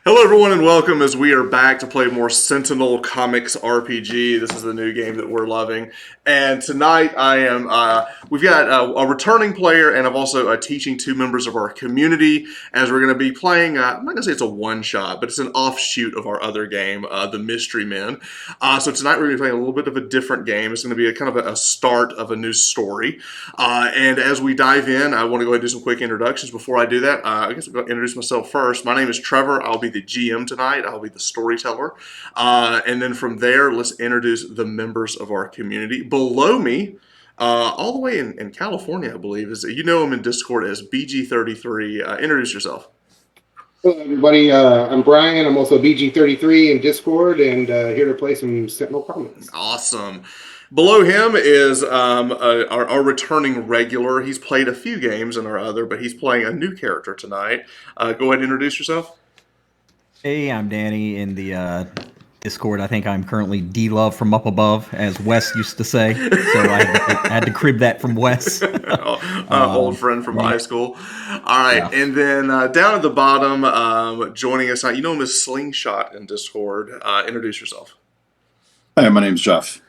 Hello, everyone, and welcome as we are back to play more Sentinel Comics RPG. This is the new game that we're loving. And tonight we've got a returning player, and I'm also teaching two members of our community as we're going to be playing, I'm not going to say it's a one-shot, but it's an offshoot of our other game, The Mystery Men. So tonight we're going to be playing a little bit of a different game. It's going to be a kind of a start of a new story. And as we dive in, I want to go ahead and do some quick introductions. Before I do that, I guess I'm going to introduce myself first. My name is Trevor. I'll be the GM tonight. I'll be the storyteller. And then from there, let's introduce the members of our community. Below me, all the way in California, I believe, is you know him in Discord as BG33. Introduce yourself. Hello, everybody. I'm Brian. I'm also BG33 in Discord and here to play some Sentinel Comics. Awesome. Below him is our returning regular. He's played a few games in our other, but he's playing a new character tonight. Go ahead and introduce yourself. Hey, I'm Danny in the Discord. I think I'm currently D-Love from up above, as Wes used to say. So I had to crib that from Wes. Old friend from high school. All right, yeah. And then down at the bottom, joining us, you know him as Slingshot in Discord. Introduce yourself. Hi, my name's Jeff.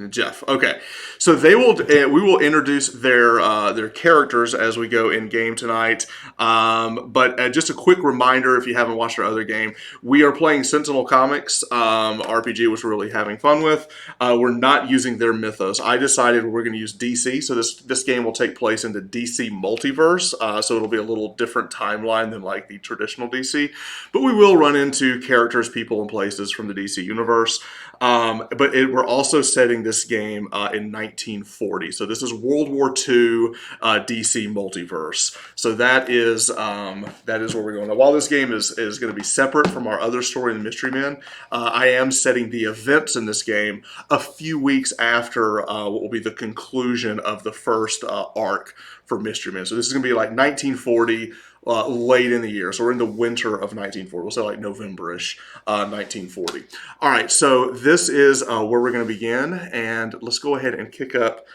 Jeff. Okay, so we will introduce their characters as we go in game tonight. But just a quick reminder, if you haven't watched our other game, we are playing Sentinel Comics RPG, which we're really having fun with. We're not using their mythos. I decided we're going to use DC, so this game will take place in the DC multiverse. So it'll be a little different timeline than like the traditional DC, but we will run into characters, people, and places from the DC universe. But we're also setting this game in 1940. So this is World War II DC multiverse. So that is where we're going. Now, while this game is going to be separate from our other story, The Mystery Men, I am setting the events in this game a few weeks after what will be the conclusion of the first arc for Mystery Men. So this is going to be like 1940. Late in the year. So we're in the winter of 1940. We'll say like November-ish, 1940. All right, so this is where we're going to begin, and let's go ahead and kick up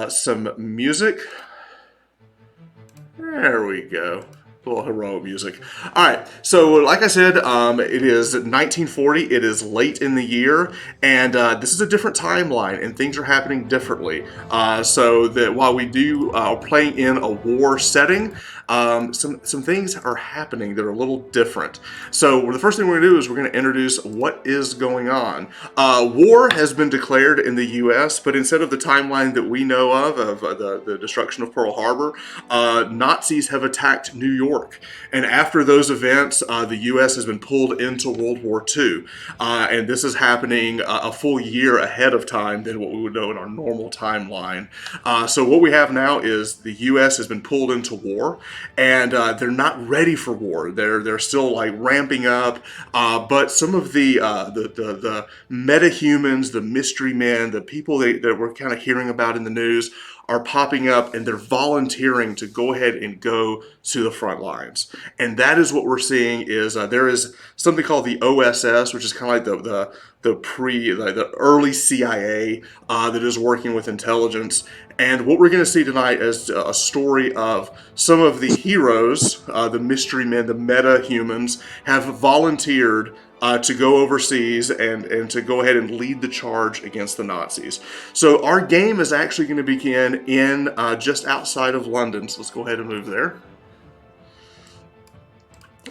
some music. There we go. A little heroic music. All right, so like I said, it is 1940. It is late in the year, and this is a different timeline, and things are happening differently. So that while we are playing in a war setting, some things are happening that are a little different. So the first thing we're going to do is we're going to introduce what is going on. War has been declared in the U.S., but instead of the timeline that we know of the destruction of Pearl Harbor, Nazis have attacked New York. And after those events, the U.S. has been pulled into World War II. And this is happening a full year ahead of time than what we would know in our normal timeline. So what we have now is the U.S. has been pulled into war, and they're not ready for war. They're still like ramping up. But some of the metahumans, the mystery men, the people that we're kind of hearing about in the news are popping up, and they're volunteering to go ahead and go to the front lines. And that is what we're seeing is there is something called the OSS, which is kind of like the early CIA that is working with intelligence. And what we're going to see tonight is a story of some of the heroes, the mystery men, the meta-humans, have volunteered to go overseas and to go ahead and lead the charge against the Nazis. So our game is actually going to begin in just outside of London. So let's go ahead and move there.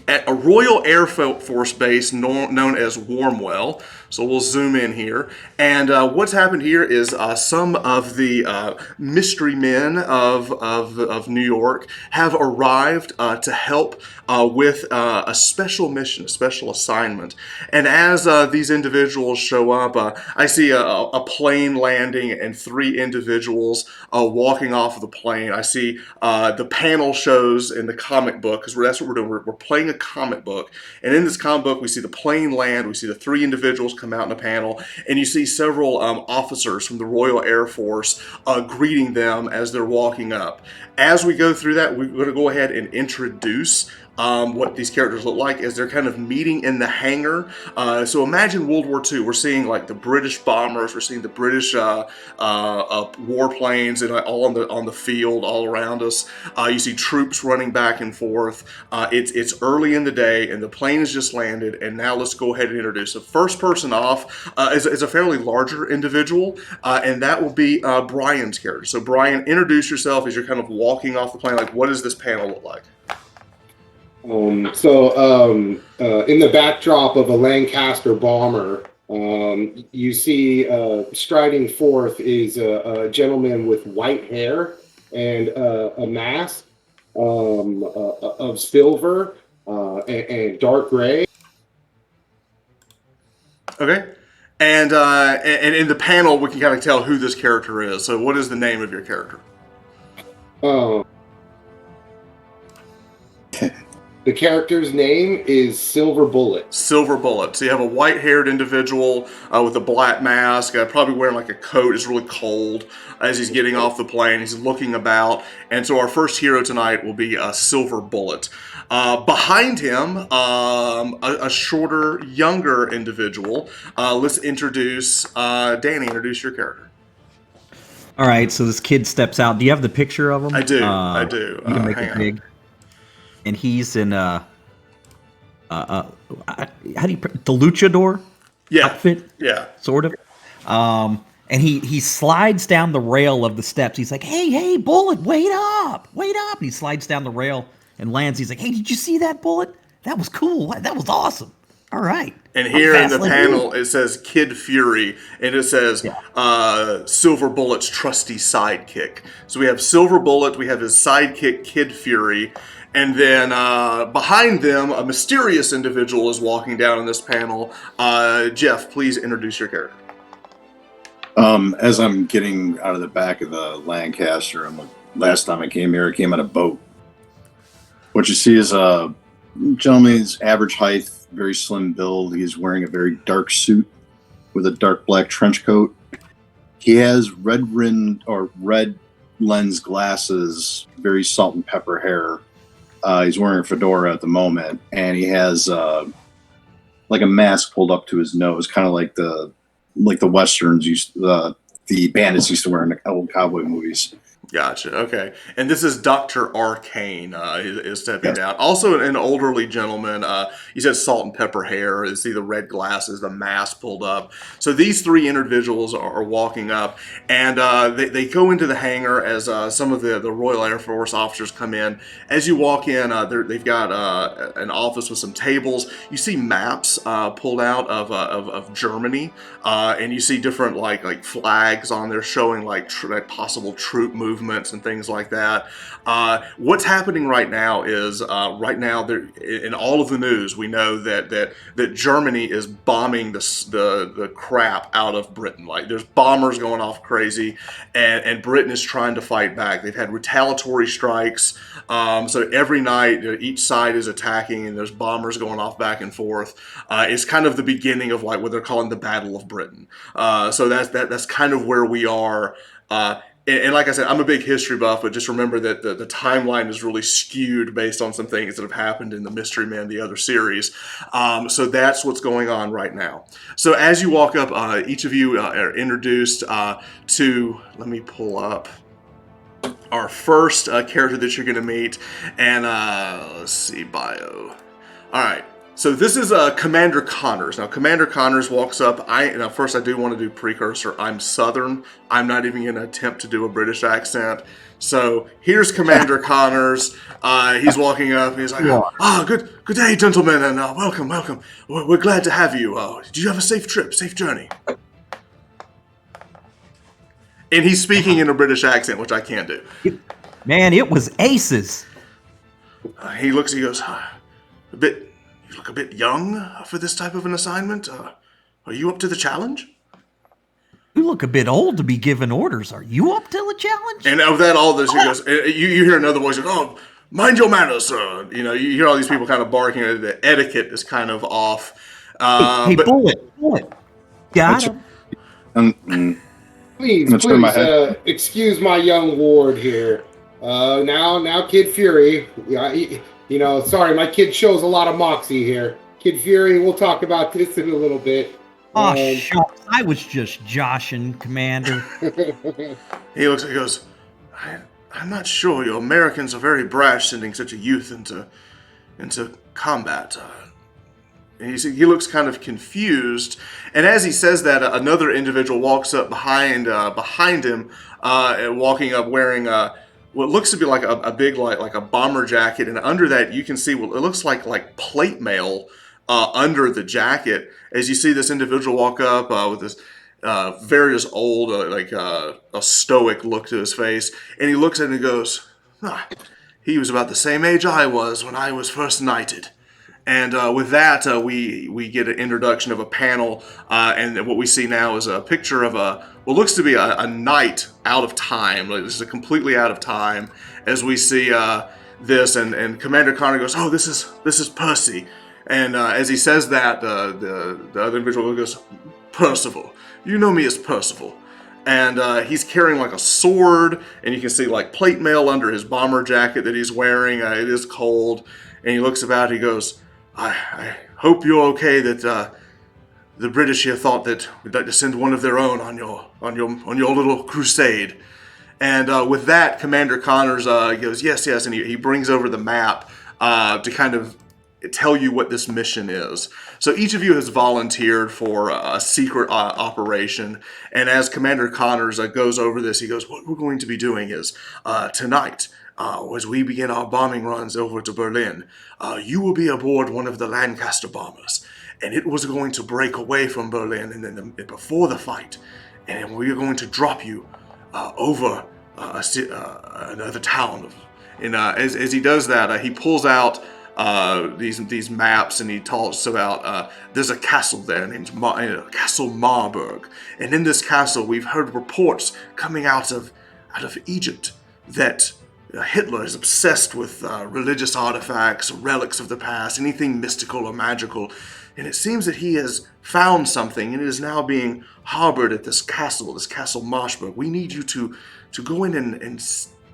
At a Royal Air Force base known as Warmwell. So we'll zoom in here. And what's happened here is some of the mystery men of New York have arrived to help with a special mission, a special assignment. And as these individuals show up, I see a plane landing and three individuals walking off of the plane. I see the panel shows in the comic book, because that's what we're doing. We're playing a comic book. And in this comic book, we see the plane land, we see the three individuals come out in a panel, and you see several officers from the Royal Air Force greeting them as they're walking up. As we go through that, we're going to go ahead and introduce what these characters look like is they're kind of meeting in the hangar. So imagine World War II. We're seeing like the British bombers, we're seeing the British warplanes, and all on the field all around us. You see troops running back and forth. It's early in the day, and the plane has just landed. And now let's go ahead and introduce the first person off is a fairly larger individual, and that will be Brian's character. So Brian, introduce yourself as you're kind of walking off the plane. Like, what does this panel look like? In the backdrop of a Lancaster bomber, you see striding forth is a gentleman with white hair and a mask of silver and dark gray. Okay. And in the panel, we can kind of tell who this character is. So what is the name of your character? The character's name is Silver Bullet. Silver Bullet. So you have a white-haired individual with a black mask, probably wearing like a coat. It's really cold as he's getting off the plane. He's looking about. And so our first hero tonight will be Silver Bullet. Behind him, a shorter, younger individual. Let's introduce Danny. Introduce your character. All right, so this kid steps out. Do you have the picture of him? I do. I do. You can make hang it on. big. And he's in how do the luchador outfit? Yeah. Sort of. And he slides down the rail of the steps. He's like, hey, Bullet, wait up. And he slides down the rail and lands. He's like, hey, did you see that, Bullet? That was cool. That was awesome. All right. And here in the panel, it says Kid Fury, and it says Silver Bullet's trusty sidekick. So we have Silver Bullet, we have his sidekick, Kid Fury, and then behind them, a mysterious individual is walking down in this panel. Jeff, please introduce your character. As I'm getting out of the back of the Lancaster, and last time I came here, I came on a boat. What you see is a gentleman's average height, very slim build. He's wearing a very dark suit with a dark black trench coat. He has red lens glasses, very salt and pepper hair. He's wearing a fedora at the moment, and he has like a mask pulled up to his nose, kind of like the westerns the bandits used to wear in the old cowboy movies. Gotcha. Okay. And this is Dr. Arcane is stepping down. Also an elderly gentleman. He said salt and pepper hair. You see the red glasses, the mask pulled up. So these three individuals are walking up, and they go into the hangar as some of the Royal Air Force officers come in. As you walk in, they've got an office with some tables. You see maps pulled out of Germany, and you see different like flags on there showing like possible troop movements and things like that. What's happening right now is in all of the news, we know that Germany is bombing the crap out of Britain. Like there's bombers going off crazy, and Britain is trying to fight back. They've had retaliatory strikes. So every night each side is attacking, and there's bombers going off back and forth. It's kind of the beginning of like what they're calling the Battle of Britain. So that's kind of where we are. And like I said, I'm a big history buff, but just remember that the timeline is really skewed based on some things that have happened in the Mystery Men, the other series. So that's what's going on right now. So as you walk up, each of you are introduced to, let me pull up our first character that you're going to meet. And let's see, bio. All right. So this is Commander Connors. Now, Commander Connors walks up. First, I do want to do precursor. I'm Southern. I'm not even going to attempt to do a British accent. So here's Commander Connors. He's walking up. He's like, good day, gentlemen, and welcome. We're glad to have you. Did you have a safe trip, safe journey? And he's speaking in a British accent, which I can't do. Man, it was aces. He looks. He goes, You look a bit young for this type of an assignment. Are you up to the challenge? You look a bit old to be giving orders. Are you up to the challenge? And of that, all this, he goes, you hear another voice, oh, mind your manners, sir. You hear all these people kind of barking. The etiquette is kind of off. Hey, Bullet. Got him. Please, excuse my young ward here. Now, Kid Fury, Sorry, my kid shows a lot of moxie here. Kid Fury, we'll talk about this in a little bit. Oh, shucks. I was just joshing, Commander. He looks. He goes, I'm not sure. You Americans are very brash sending such a youth into combat. And he looks kind of confused. And as he says that, another individual walks up behind him, walking up wearing what looks to be like a big like a bomber jacket, and under that you can see what it looks like plate mail under the jacket. As you see this individual walk up with this various old a stoic look to his face, and he looks at it and goes, he was about the same age I was when I was first knighted. And with that, we get an introduction of a panel, and what we see now is a picture of what looks to be a knight out of time. Like, this is completely out of time. As we see this, and Commander Connor goes, "Oh, this is Percy," and as he says that, the other individual goes, "Percival, you know me as Percival." And he's carrying like a sword, and you can see like plate mail under his bomber jacket that he's wearing. It is cold, and he looks about. He goes, I hope you're okay that the British here thought that we'd like to send one of their own on your little crusade." And with that, Commander Connors goes, yes, and he brings over the map to kind of tell you what this mission is. So each of you has volunteered for a secret operation, and as Commander Connors goes over this, he goes, what we're going to be doing is tonight, as we begin our bombing runs over to Berlin, you will be aboard one of the Lancaster bombers, and it was going to break away from Berlin and then before the fight, and we are going to drop you over another town. And as he does that, he pulls out these maps, and he talks about there's a castle there named Castle Marburg, and in this castle we've heard reports coming out of Egypt that Hitler is obsessed with religious artifacts, relics of the past, anything mystical or magical, and it seems that he has found something, and it is now being harbored at this Castle Marburg. We need you to go in and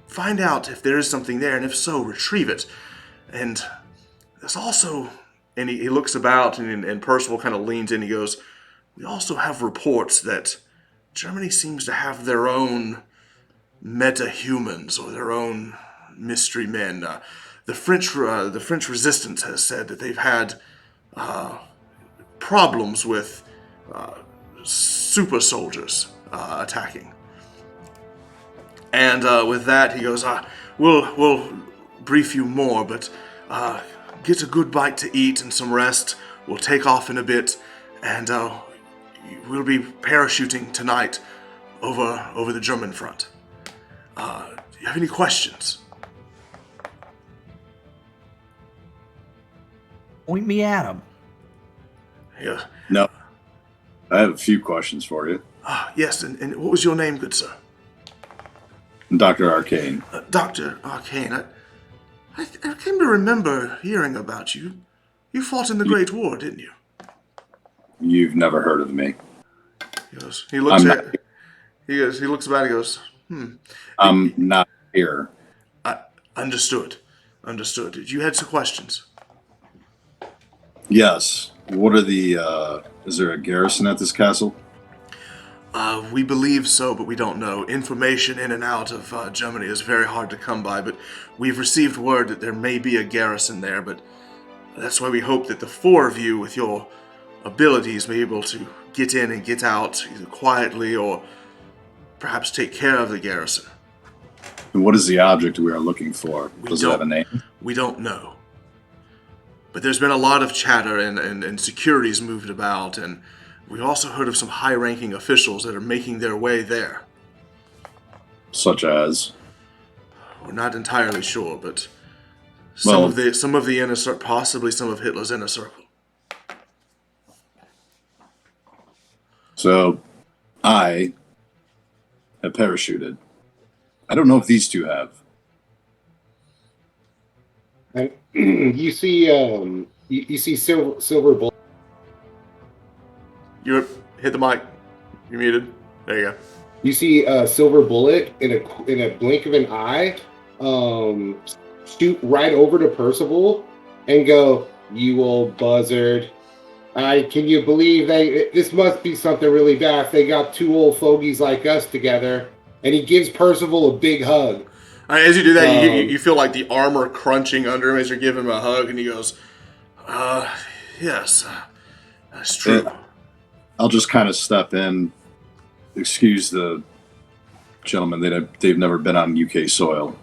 find out if there is something there, and if so, retrieve it. And there's also, and he looks about, and Percival kind of leans in, he goes, we also have reports that Germany seems to have their own meta-humans, or their own mystery men. The French resistance has said that they've had problems with super soldiers attacking. And with that, he goes, we'll brief you more, but get a good bite to eat and some rest. We'll take off in a bit, and we'll be parachuting tonight over the German front. Do you have any questions? Point me at him. Yeah. No. I have a few questions for you. Yes, and what was your name, good sir? Dr. Arcane. Dr. Arcane. I came to remember hearing about you. You fought in the Great War, didn't you? You've never heard of me. He looks about, he goes, I'm not here. Understood. You had some questions. Yes. What are is there a garrison at this castle? We believe so, but we don't know. Information in and out of Germany is very hard to come by, but we've received word that there may be a garrison there, but that's why we hope that the four of you, with your abilities, may be able to get in and get out, either quietly or perhaps take care of the garrison. And what is the object we are looking for? Does it have a name? We don't know. But there's been a lot of chatter, and security's moved about, and we also heard of some high-ranking officials that are making their way there. Such as? We're not entirely sure, but some of the inner circle, possibly some of Hitler's inner circle. So, I have parachuted. I don't know if these two have. And you see, you see silver bullet. You hit the mic. You're muted. There you go. You see a silver bullet in a blink of an eye, shoot right over to Percival and go, "You old buzzard! Can you believe this must be something really bad if they got two old fogies like us together." And he gives Percival a big hug. As you do that, Um, you feel like the armor crunching under him as you're giving him a hug, and he goes, yes, that's true. I'll just kind of step in. Excuse the gentlemen, they've never been on UK soil.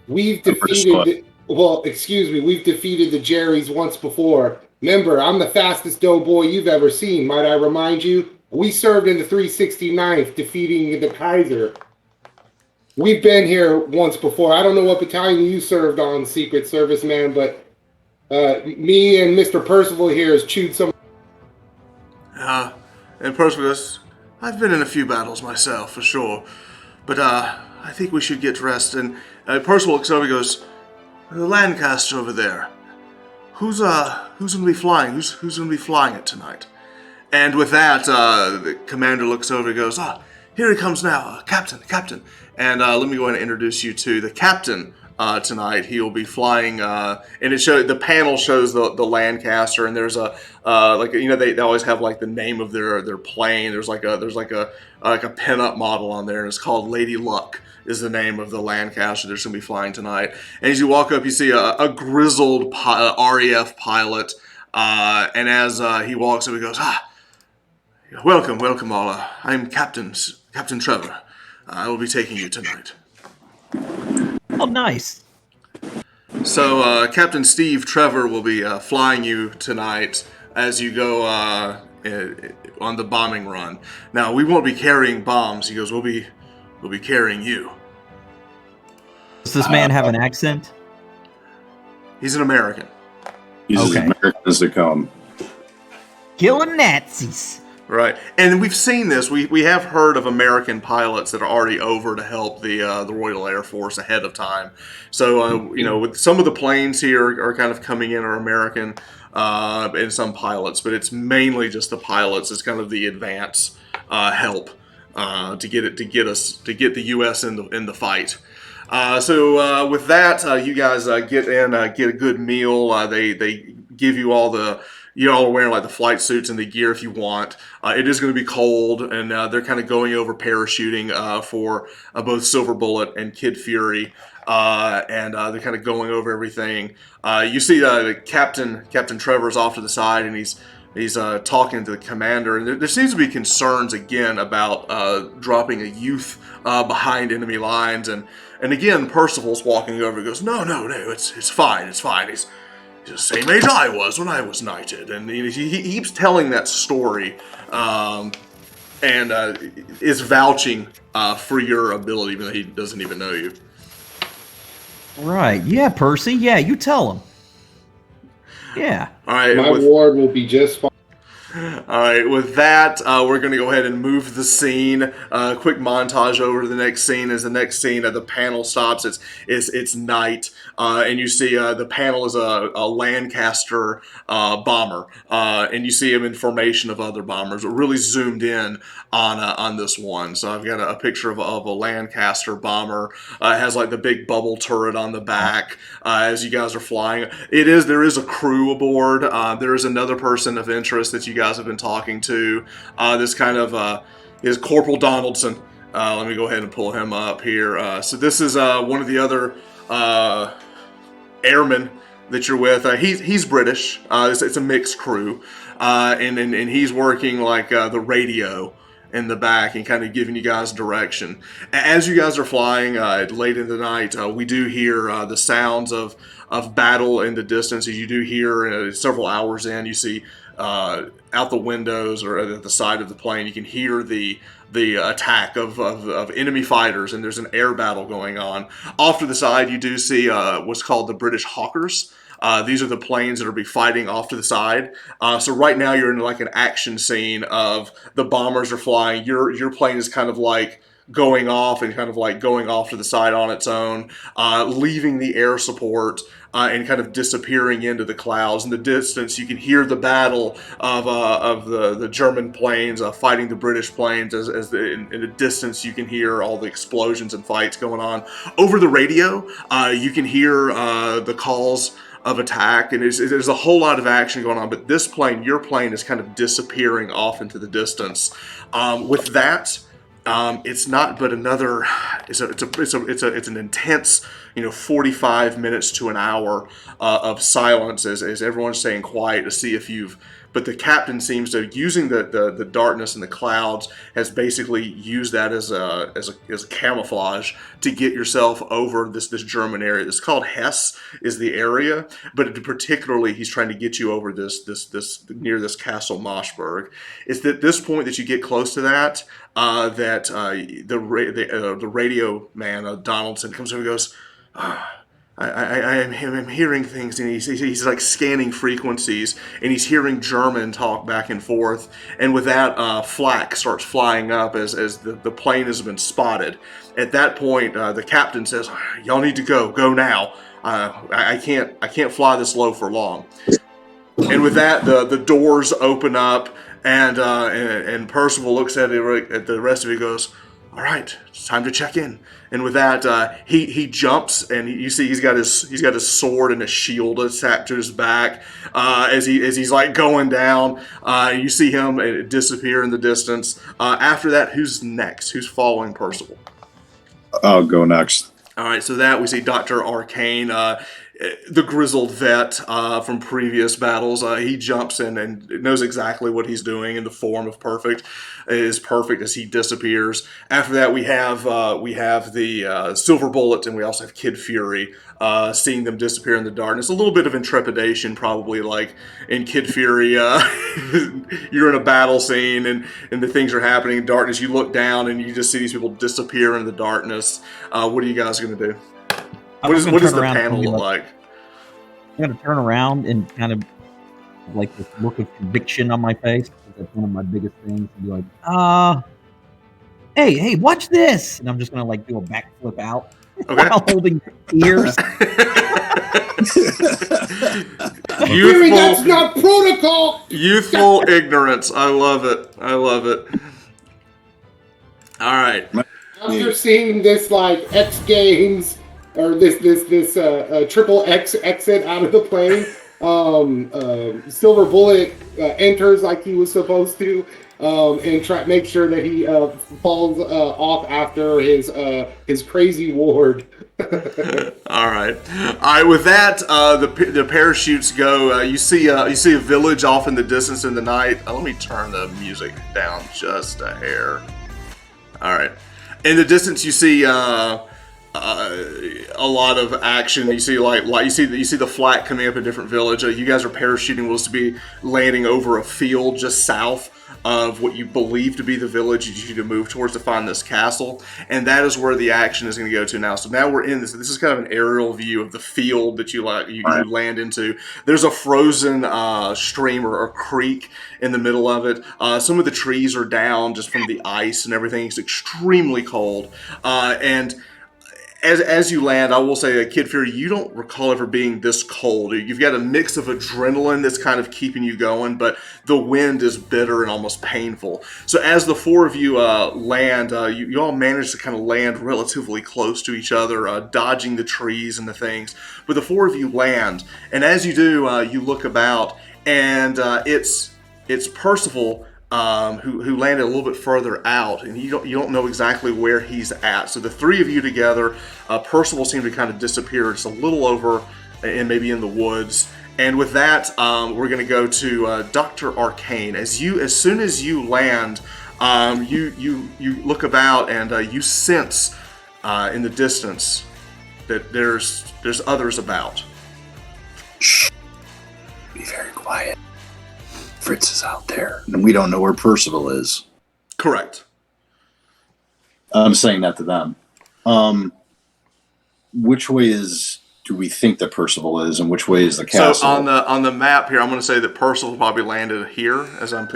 We've defeated. Well, excuse me. We've defeated the Jerrys once before. Remember, I'm the fastest doughboy you've ever seen. Might I remind you? We served in the 369th, defeating the Kaiser. We've been here once before. I don't know what battalion you served on, Secret Service man, but me and Mr. Percival here has chewed some. And Percival goes, I've been in a few battles myself, for sure. But I think we should get rest. And Percival looks over and goes, the Lancaster over there. Who's going to be flying? Who's going to be flying it tonight? And with that, the commander looks over and goes, here he comes now, Captain. And let me go ahead and introduce you to the captain tonight. He will be flying, and the panel shows the Lancaster, and there's a they always have like the name of their plane. There's like a pinup model on there, and it's called Lady Luck is the name of the Lancaster that's going to be flying tonight. And as you walk up, you see a grizzled RAF pilot, and as he walks up, he goes, welcome all. I'm Captain Trevor. I will be taking you tonight. Oh, nice. So Captain Steve Trevor will be flying you tonight as you go on the bombing run. Now, we won't be carrying bombs. He goes, we'll be carrying you. Does this man have an accent? He's an American. He's as American as they come. Killing Nazis. Right, and we've seen this. We have heard of American pilots that are already over to help the Royal Air Force ahead of time. So with some of the planes here are kind of coming in are American, and some pilots, but it's mainly just the pilots. It's kind of the advance help to get the U.S. in the fight. So with that, you guys get a good meal. They give you all the. You're all wearing like the flight suits and the gear if you want. It is going to be cold, and they're kind of going over parachuting for both Silver Bullet and Kid Fury, and they're kind of going over everything. You see Captain Trevor's off to the side, and he's talking to the commander, and there seems to be concerns again about dropping a youth behind enemy lines, and again Percival's walking over and goes, no, it's fine. He's the same age I was when I was knighted, and he keeps telling that story, and is vouching for your ability, even though he doesn't even know you. Right? Yeah, Percy. Yeah, you tell him. Yeah. All right. My ward will be just fine. All right, with that, we're going to go ahead and move the scene. Quick montage over to the next scene. As the next scene the panel stops, it's night, and you see the panel is a Lancaster bomber, and you see him in formation of other bombers. It really zoomed in on this one. So I've got a picture of a Lancaster bomber. It has like the big bubble turret on the back as you guys are flying. There is a crew aboard. There is another person of interest that you guys have been talking to. This kind of is Corporal Donaldson. Let me go ahead and pull him up here. So this is one of the other airmen that you're with. He's British. It's a mixed crew, and he's working like the radio in the back and kind of giving you guys direction. As you guys are flying late in the night, we do hear the sounds of battle in the distance. As you do hear several hours in, you see out the windows or at the side of the plane, you can hear the attack of enemy fighters, and there's an air battle going on. Off to the side, you do see what's called the British Hawkers. These are the planes that will be fighting off to the side. So right now you're in like an action scene of the bombers are flying. Your plane is kind of like going off and kind of like going off to the side on its own, leaving the air support. And kind of disappearing into the clouds. In the distance, you can hear the battle of the German planes fighting the British planes. In the distance, you can hear all the explosions and fights going on. Over the radio, you can hear the calls of attack, and there's a whole lot of action going on. But this plane, your plane, is kind of disappearing off into the distance. With that. It's not but another. It's an intense, 45 minutes to an hour of silence as everyone's staying quiet to see if you've. But the captain seems to, using the darkness and the clouds, has basically used that as a camouflage to get yourself over this German area. It's called Hesse is the area, but particularly he's trying to get you over this near this Castle Moschberg. It's at this point that you get close to that the radio man Donaldson comes over and goes. I'm hearing things, and he's like scanning frequencies, and he's hearing German talk back and forth. And with that, flak starts flying up as the plane has been spotted. At that point, the captain says, "Y'all need to go now. I can't fly this low for long." And with that, the doors open up, and Percival looks at the rest of it and goes, "All right, it's time to check in." And with that, he jumps, and you see he's got his sword and a shield attached to his back as he's like going down. You see him disappear in the distance. After that, who's next? Who's following Percival? I'll go next. All right, so that we see Dr. Arcane, the grizzled vet from previous battles. He jumps in and knows exactly what he's doing, and the form of perfect is perfect as he disappears. After that, we have the Silver Bullet, and we also have Kid Fury. Seeing them disappear in the darkness, a little bit of intrepidation, probably like in Kid Fury. You're in a battle scene, and the things are happening in darkness. You look down, and you just see these people disappear in the darkness. What are you guys going to do? What does the panel look like? I'm going to turn around and kind of like this look of conviction on my face. That's one of my biggest things. And be like, hey, watch this. And I'm just going to like do a backflip out while holding ears. That's not protocol. Youthful ignorance. I love it. All right. After seeing this like X Games or this triple X exit out of the plane, Silver Bullet enters like he was supposed to, and make sure that he falls off after his crazy ward. All right. With that, the parachutes go. You see a village off in the distance in the night. Let me turn the music down just a hair. All right. In the distance, you see a lot of action. You see you see the flak coming up in a different village. You guys are parachuting. Will to be landing over a field just south of what you believe to be the village you need to move towards to find this castle, and that is where the action is going to go to now. So now we're in this. This is kind of an aerial view of the field that you land into. There's a frozen stream or creek in the middle of it. Some of the trees are down just from the ice and everything. It's extremely cold, and as you land, I will say, Kid Fury, you don't recall ever being this cold. You've got a mix of adrenaline that's kind of keeping you going, but the wind is bitter and almost painful. So as the four of you land, you all manage to kind of land relatively close to each other, dodging the trees and the things. But the four of you land, and as you do, you look about, and it's Percival. Who landed a little bit further out, and you don't know exactly where he's at. So the three of you together, Percival seemed to kind of disappear just a little over, and maybe in the woods. And with that, we're going to go to Dr. Arcane. As soon as you land, you look about and you sense in the distance that there's others about. Shh. Be very quiet. Fritz is out there, and we don't know where Percival is. Correct. I'm saying that to them. Which way do we think that Percival is, and which way is the castle? So on the map here, I'm going to say that Percival probably landed here as I'm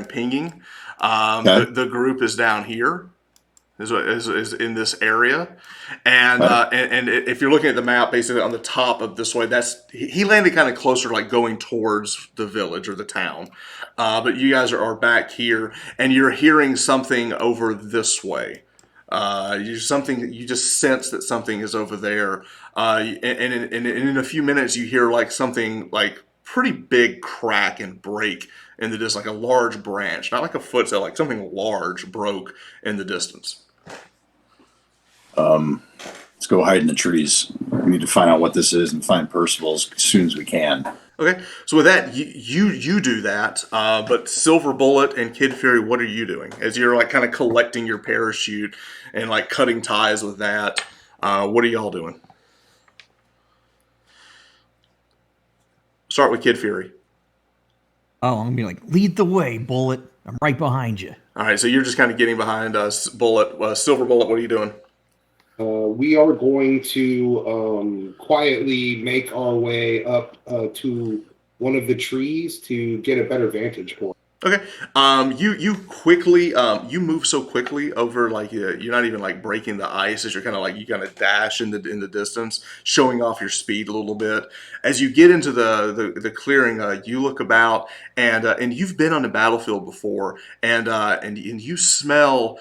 pinging. Okay. The group is down here. is in this area, and, Right. and if you're looking at the map, basically on the top of this way, he landed kind of closer, like going towards the village or the town, but you guys are back here, and you're hearing something over this way. You just sense that something is over there, and in a few minutes you hear like something like pretty big crack and break in the distance, like a large branch, not like a footstep, like something large broke in the distance. Let's go hide in the trees. We need to find out what this is and find Percival as soon as we can. Okay, so with that, you do that, but Silver Bullet and Kid Fury, what are you doing as you're like kind of collecting your parachute and like cutting ties with that? What are y'all doing? Start with Kid Fury. Oh, I'm gonna be like, lead the way, Bullet. I'm right behind you. All right, so you're just kind of getting behind Bullet. Silver Bullet, what are you doing? We are going to quietly make our way up to one of the trees to get a better vantage point. Okay. You quickly you move so quickly over, like you're not even like breaking the ice as you're kind of like you kind of dash in the distance, showing off your speed a little bit. As you get into the clearing, you look about, and you've been on the battlefield before, and you smell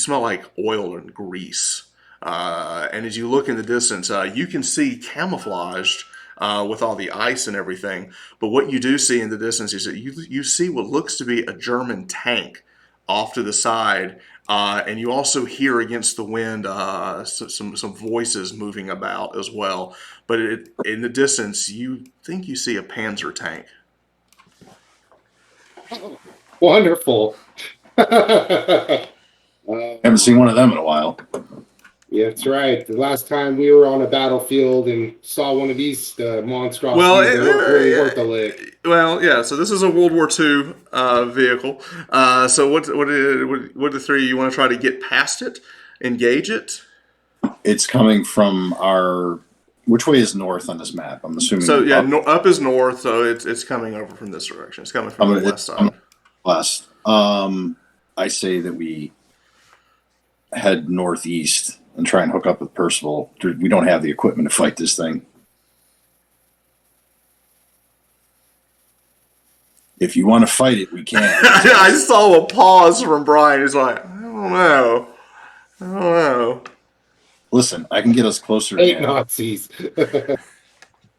like oil and grease. And as you look in the distance, you can see camouflaged with all the ice and everything. But what you do see in the distance is that you see what looks to be a German tank off to the side, and you also hear against the wind some voices moving about as well. But in the distance, you think you see a Panzer tank. Wonderful. Haven't seen one of them in a while. Yeah, that's right. The last time we were on a battlefield and saw one of these monstrosities, Well, they weren't really worth a lick. Well, yeah. So this is a World War II vehicle. So what the three of you want to try to get past it, engage it? It's coming from our. Which way is north on this map? I'm assuming. So yeah, up, up is north. So it's coming over from this direction. It's coming from the west side. West. I say that we head northeast and try and hook up with Percival. We don't have the equipment to fight this thing. If you want to fight it, we can. I saw a pause from Brian. He's like, I don't know. Listen, I can get us closer. Hate Nazis.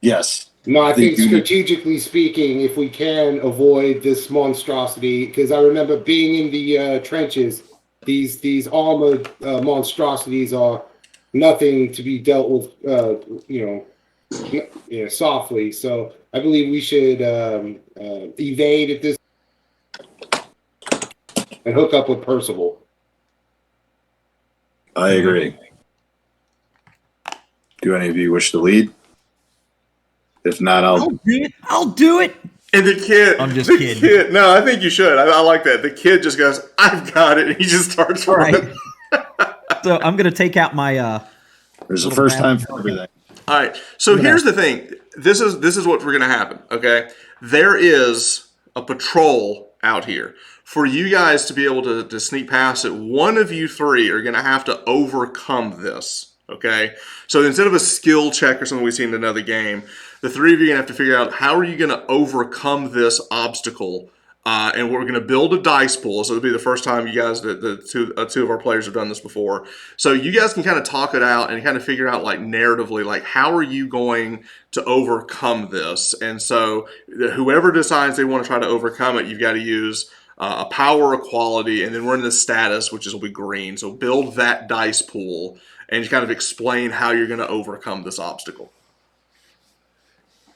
Yes. No, I think strategically speaking, if we can avoid this monstrosity, because I remember being in the trenches, these armored monstrosities are nothing to be dealt with, softly. So I believe we should evade at this and hook up with Percival. I agree. Do any of you wish to lead? If not, I'll do it. And the kid, I'm just kidding. Kid, no, I think you should. I like that. The kid just goes, "I've got it," and he just starts running. Right. So I'm gonna take out my. There's a first time for everything. All right. So here's the thing. This is what's going to happen. Okay. There is a patrol out here. For you guys to be able to sneak past it, one of you three are going to have to overcome this. Okay. So instead of a skill check or something we've seen in another game, the three of you are going to have to figure out how are you going to overcome this obstacle. And we're going to build a dice pool. So it'll be the first time you guys, the two of our players have done this before. So you guys can kind of talk it out and kind of figure out like narratively, like how are you going to overcome this? And so whoever decides they want to try to overcome it, you've got to use a power equality, and then we're in the status, which will be green. So build that dice pool and just kind of explain how you're going to overcome this obstacle.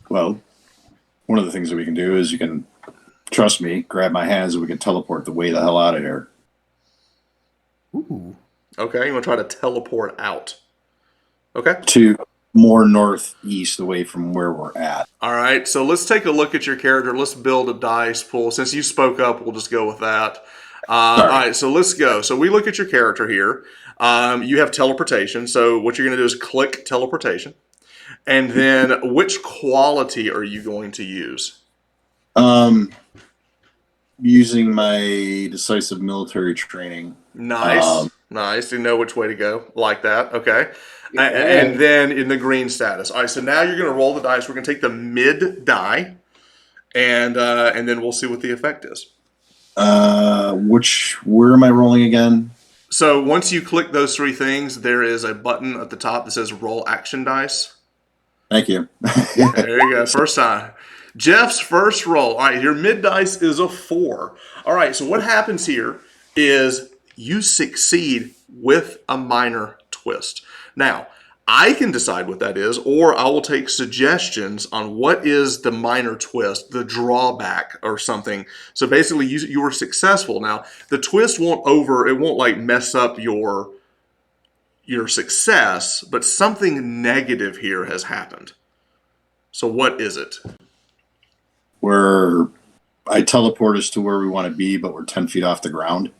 Well, one of the things that we can do is you can trust me, grab my hands, and we can teleport the way the hell out of here. Ooh. Okay, you want to try to teleport out. Okay. To more northeast away from where we're at. All right, so let's take a look at your character. Let's build a dice pool. Since you spoke up, we'll just go with that. All right, so let's go. So we look at your character here. You have teleportation. So what you're going to do is click teleportation. And then which quality are you going to use? Using my decisive military training. Nice. Nice. You know which way to go. Like that. Okay. Yeah. And then in the green status. All right. So now you're going to roll the dice. We're going to take the mid die, and then we'll see what the effect is. Where am I rolling again? So once you click those three things, there is a button at the top that says roll action dice. Thank you. There you go. First time. Jeff's first roll. All right, your mid dice is a 4. All right, so what happens here is you succeed with a minor twist. Now, I can decide what that is, or I will take suggestions on what is the minor twist, the drawback or something. So basically, you were successful. Now, the twist won't like mess up your success, but something negative here has happened. So what is it? Where I teleport us to where we want to be, but we're 10 feet off the ground.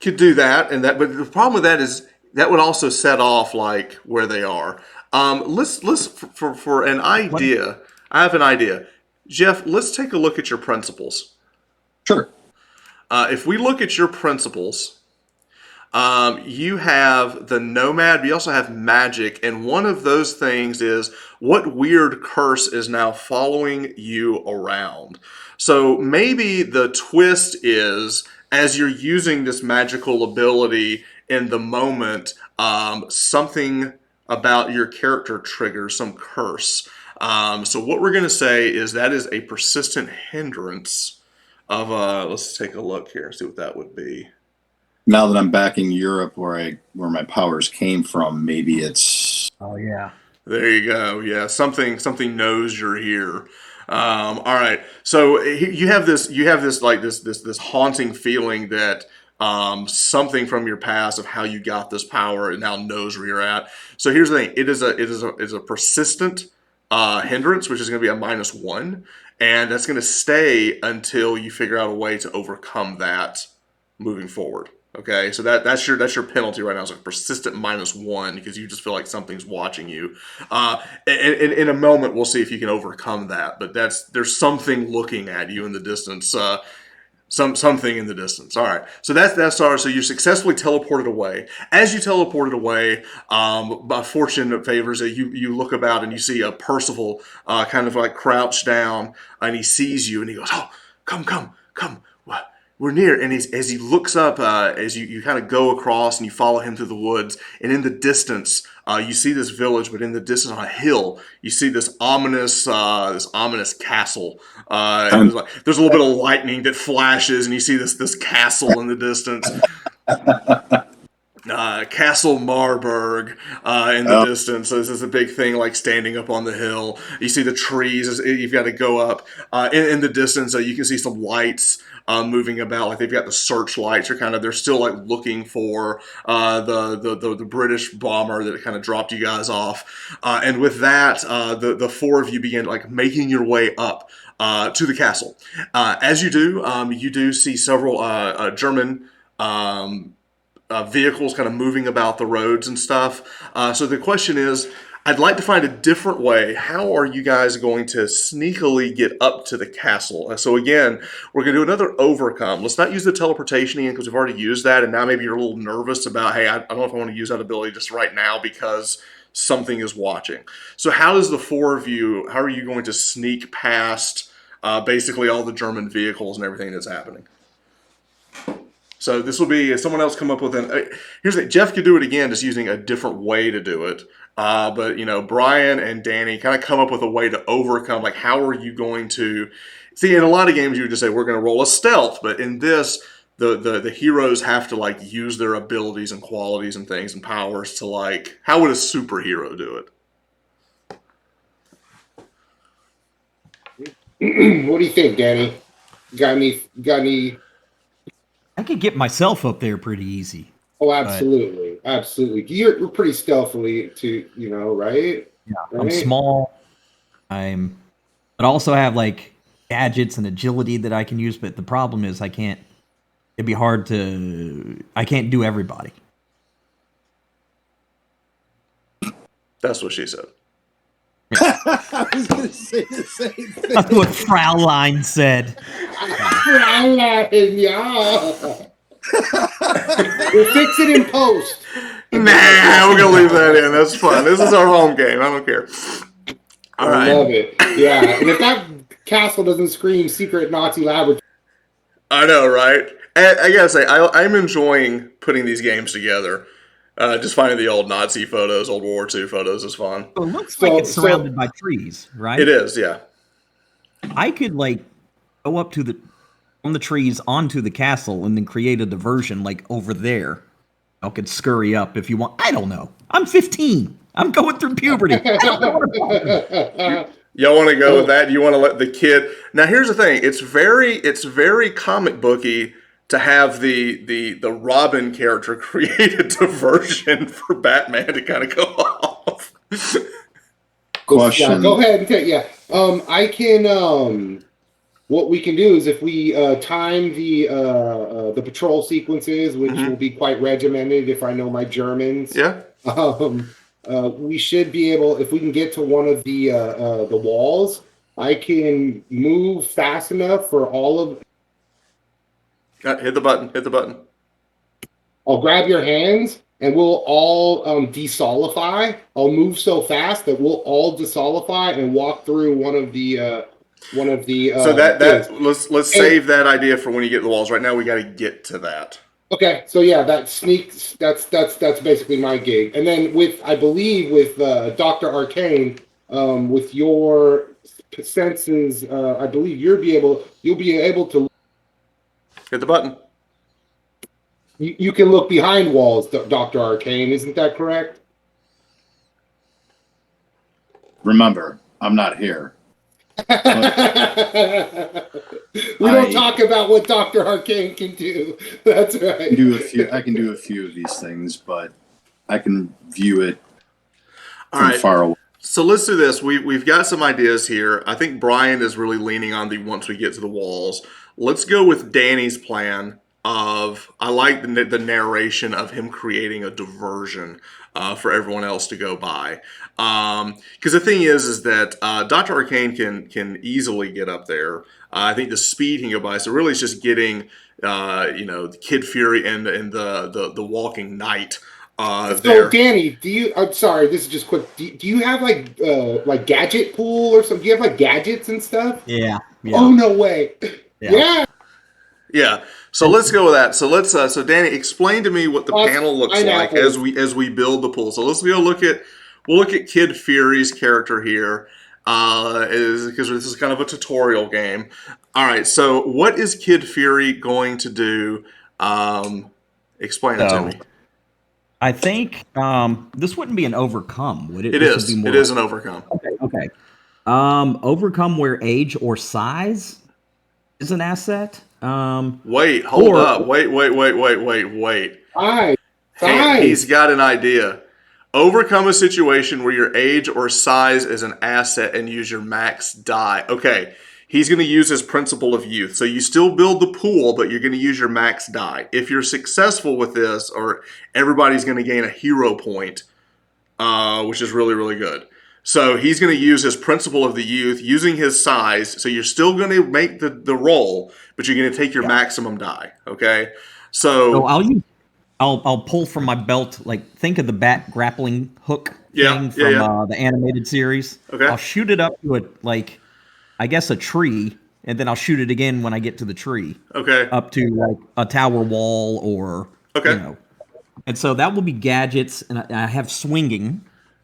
Could do that, but the problem with that is that would also set off like where they are. Let's for an idea. I have an idea, Jeff. Let's take a look at your principles. Sure. If we look at your principles, you have the nomad, but you also have magic, and one of those things is what weird curse is now following you around. So maybe the twist is, as you're using this magical ability in the moment, something about your character triggers some curse. So what we're going to say is that is a persistent hindrance of, let's take a look here, see what that would be. Now that I'm back in Europe where my powers came from, maybe it's... Oh, yeah. There you go. Yeah, something knows you're here. All right. So you have this like this haunting feeling that something from your past of how you got this power and now knows where you're at. So here's the thing: it is a persistent hindrance, which is going to be a -1, and that's going to stay until you figure out a way to overcome that moving forward. Okay, so that's your penalty right now. It's a persistent -1 because you just feel like something's watching you. In a moment, we'll see if you can overcome that. But there's something looking at you in the distance. Something in the distance. All right, so that's our. So you successfully teleported away. As you teleported away, by fortune favors it. You look about and you see a Percival kind of like crouched down, and he sees you and he goes, "Oh, come. We're near." And as he looks up, as you kind of go across and you follow him through the woods, and in the distance, you see this village, but in the distance on a hill, you see this ominous castle. There's a little bit of lightning that flashes, and you see this castle in the distance. Castle Marburg in the distance. So this is a big thing, like standing up on the hill. You see the trees. You've got to go up. In the distance, you can see some lights moving about. Like they've got the searchlights. They're still like looking for the British bomber that kind of dropped you guys off. And with that, the four of you begin like making your way up to the castle. As you do see several German vehicles kind of moving about the roads and stuff. So the question is, I'd like to find a different way. How are you guys going to sneakily get up to the castle? So again, we're going to do another overcome. Let's not use the teleportation again because we've already used that, and now maybe you're a little nervous about, hey, I don't know if I want to use that ability just right now because something is watching. So how does the four of you, how are you going to sneak past basically all the German vehicles and everything that's happening? So this will be, if someone else come up with here's the, Jeff could do it again, just using a different way to do it. But Brian and Danny kind of come up with a way to overcome, like how are you going to, see in a lot of games you would just say, we're going to roll a stealth. But in this, the heroes have to like use their abilities and qualities and things and powers to like, how would a superhero do it? What do you think, Danny? Got any? I could get myself up there pretty easy. Oh, absolutely. Absolutely. You're pretty stealthily too, right? Yeah, right? I'm small. But also have like gadgets and agility that I can use. But the problem is I can't do everybody. That's what she said. I was going to say the same thing. That's what Fraulein said. Fraulein, yeah. We'll fix it in post. Nah, we're gonna leave that in. That's fun. This is our home game. I don't care. All right. I love it. Yeah, and if that castle doesn't scream secret Nazi laboratory, I know, right? I gotta say, I'm enjoying putting these games together. Just finding the old Nazi photos, old World War II photos is fun. So it looks like it's surrounded by trees, right? It is, yeah. I could go up to from the trees onto the castle and then create a diversion over there. I could scurry up if you want. I don't know. I'm 15. I'm going through puberty. I don't know what I'm doing. Y'all want to go with that? You want to let the kid? Now, here's the thing. It's very comic booky to have the Robin character create a diversion for Batman to kind of go off. Question. Yeah, go ahead and take. Yeah, I can. What we can do is if we time the patrol sequences, which will be quite regimented if I know my Germans. Yeah. We should be able, if we can get to one of the walls, I can move fast enough for all of. Hit the button. Hit the button. I'll grab your hands and we'll all desolidify. I'll move so fast that we'll all desolidify and walk through one of the. So let's save that idea for when you get to the walls. Right now, we got to get to that. Okay, so yeah, that sneaks. That's basically my gig. And then I believe with Dr. Arcane, with your senses, I believe you'll be able to hit the button. You can look behind walls, Dr. Arcane. Isn't that correct? Remember, I'm not here. We don't talk about what Dr. Arcane can do. That's right. I can do a few of these things, but I can view it from far away. So let's do this. We've got some ideas here. I think Brian is really leaning on once we get to the walls. Let's go with Danny's plan of, I like the narration of him creating a diversion for everyone else to go by. Because the thing is that Dr. Arcane can easily get up there. I think the speed he can go by. So really, it's just getting the Kid Fury and the Walking Knight. So there. Danny, I'm sorry, this is just quick. Do you have like gadget pool or something? Do you have like gadgets and stuff? Yeah. Oh no way. Yeah. Yeah. So let's go with that. So so Danny, explain to me what the panel looks like as we build the pool. So let's go look at Kid Fury's character here, because this is kind of a tutorial game. All right. So what is Kid Fury going to do? Explain it to me. I think this wouldn't be an overcome, would it? It is. It is an overcome. Okay. Overcome where age or size is an asset. Wait, hold up. Wait. Hey, he's got an idea. Overcome a situation where your age or size is an asset and use your max die. Okay, he's going to use his principle of youth. So you still build the pool, but you're going to use your max die. If you're successful with this, or everybody's going to gain a hero point, which is really, really good. So he's going to use his principle of the youth, using his size. So you're still going to make the roll, but you're going to take your maximum die. Okay. So I'll pull from my belt. Think of the bat grappling hook thing from the animated series. Okay. I'll shoot it up to a tree, and then I'll shoot it again when I get to the tree. Okay. Up to a tower wall or And so that will be gadgets, and I have swinging.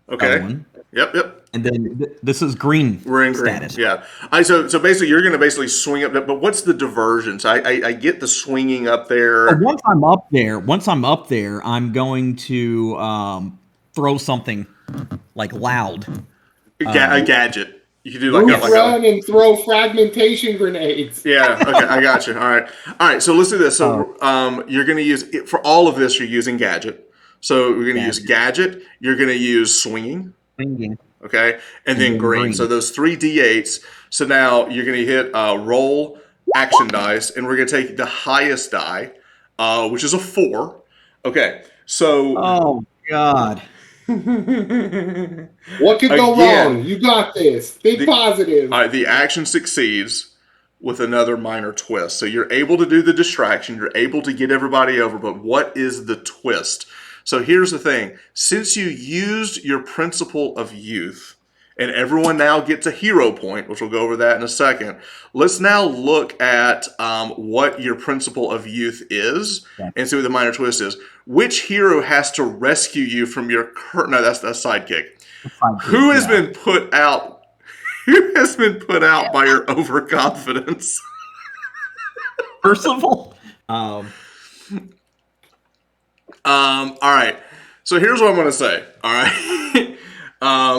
Okay. Yep. And then this is green. We're in status. Green. Yeah. So basically, you're going to swing up. But what's the diversion? So I get the swinging up there. Once I'm up there, I'm going to throw something loud. A gadget. You can do run and throw fragmentation grenades. Yeah. Okay. I got you. All right. So let's do this. So you're going to use for all of this. You're using gadget. So we're going to use gadget. You're going to use swinging. Okay, and then green. So those 3 D8s. So now you're going to hit roll action dice, and we're going to take the highest die, which is a 4. Okay, so. Oh God. What could go wrong? You got this. Think positive. All right, the action succeeds. with another minor twist. So you're able to do the distraction, you're able to get everybody over, but what is the twist? So here's the thing. Since you used your principle of youth, and everyone now gets a hero point, which we'll go over that in a second. Let's now look at what your principle of youth is and see what the minor twist is. Which hero has to rescue you from your current... No, that's sidekick. Who has been put out... Who has been put out by your overconfidence? Percival? All right. So here's what I'm going to say. All right.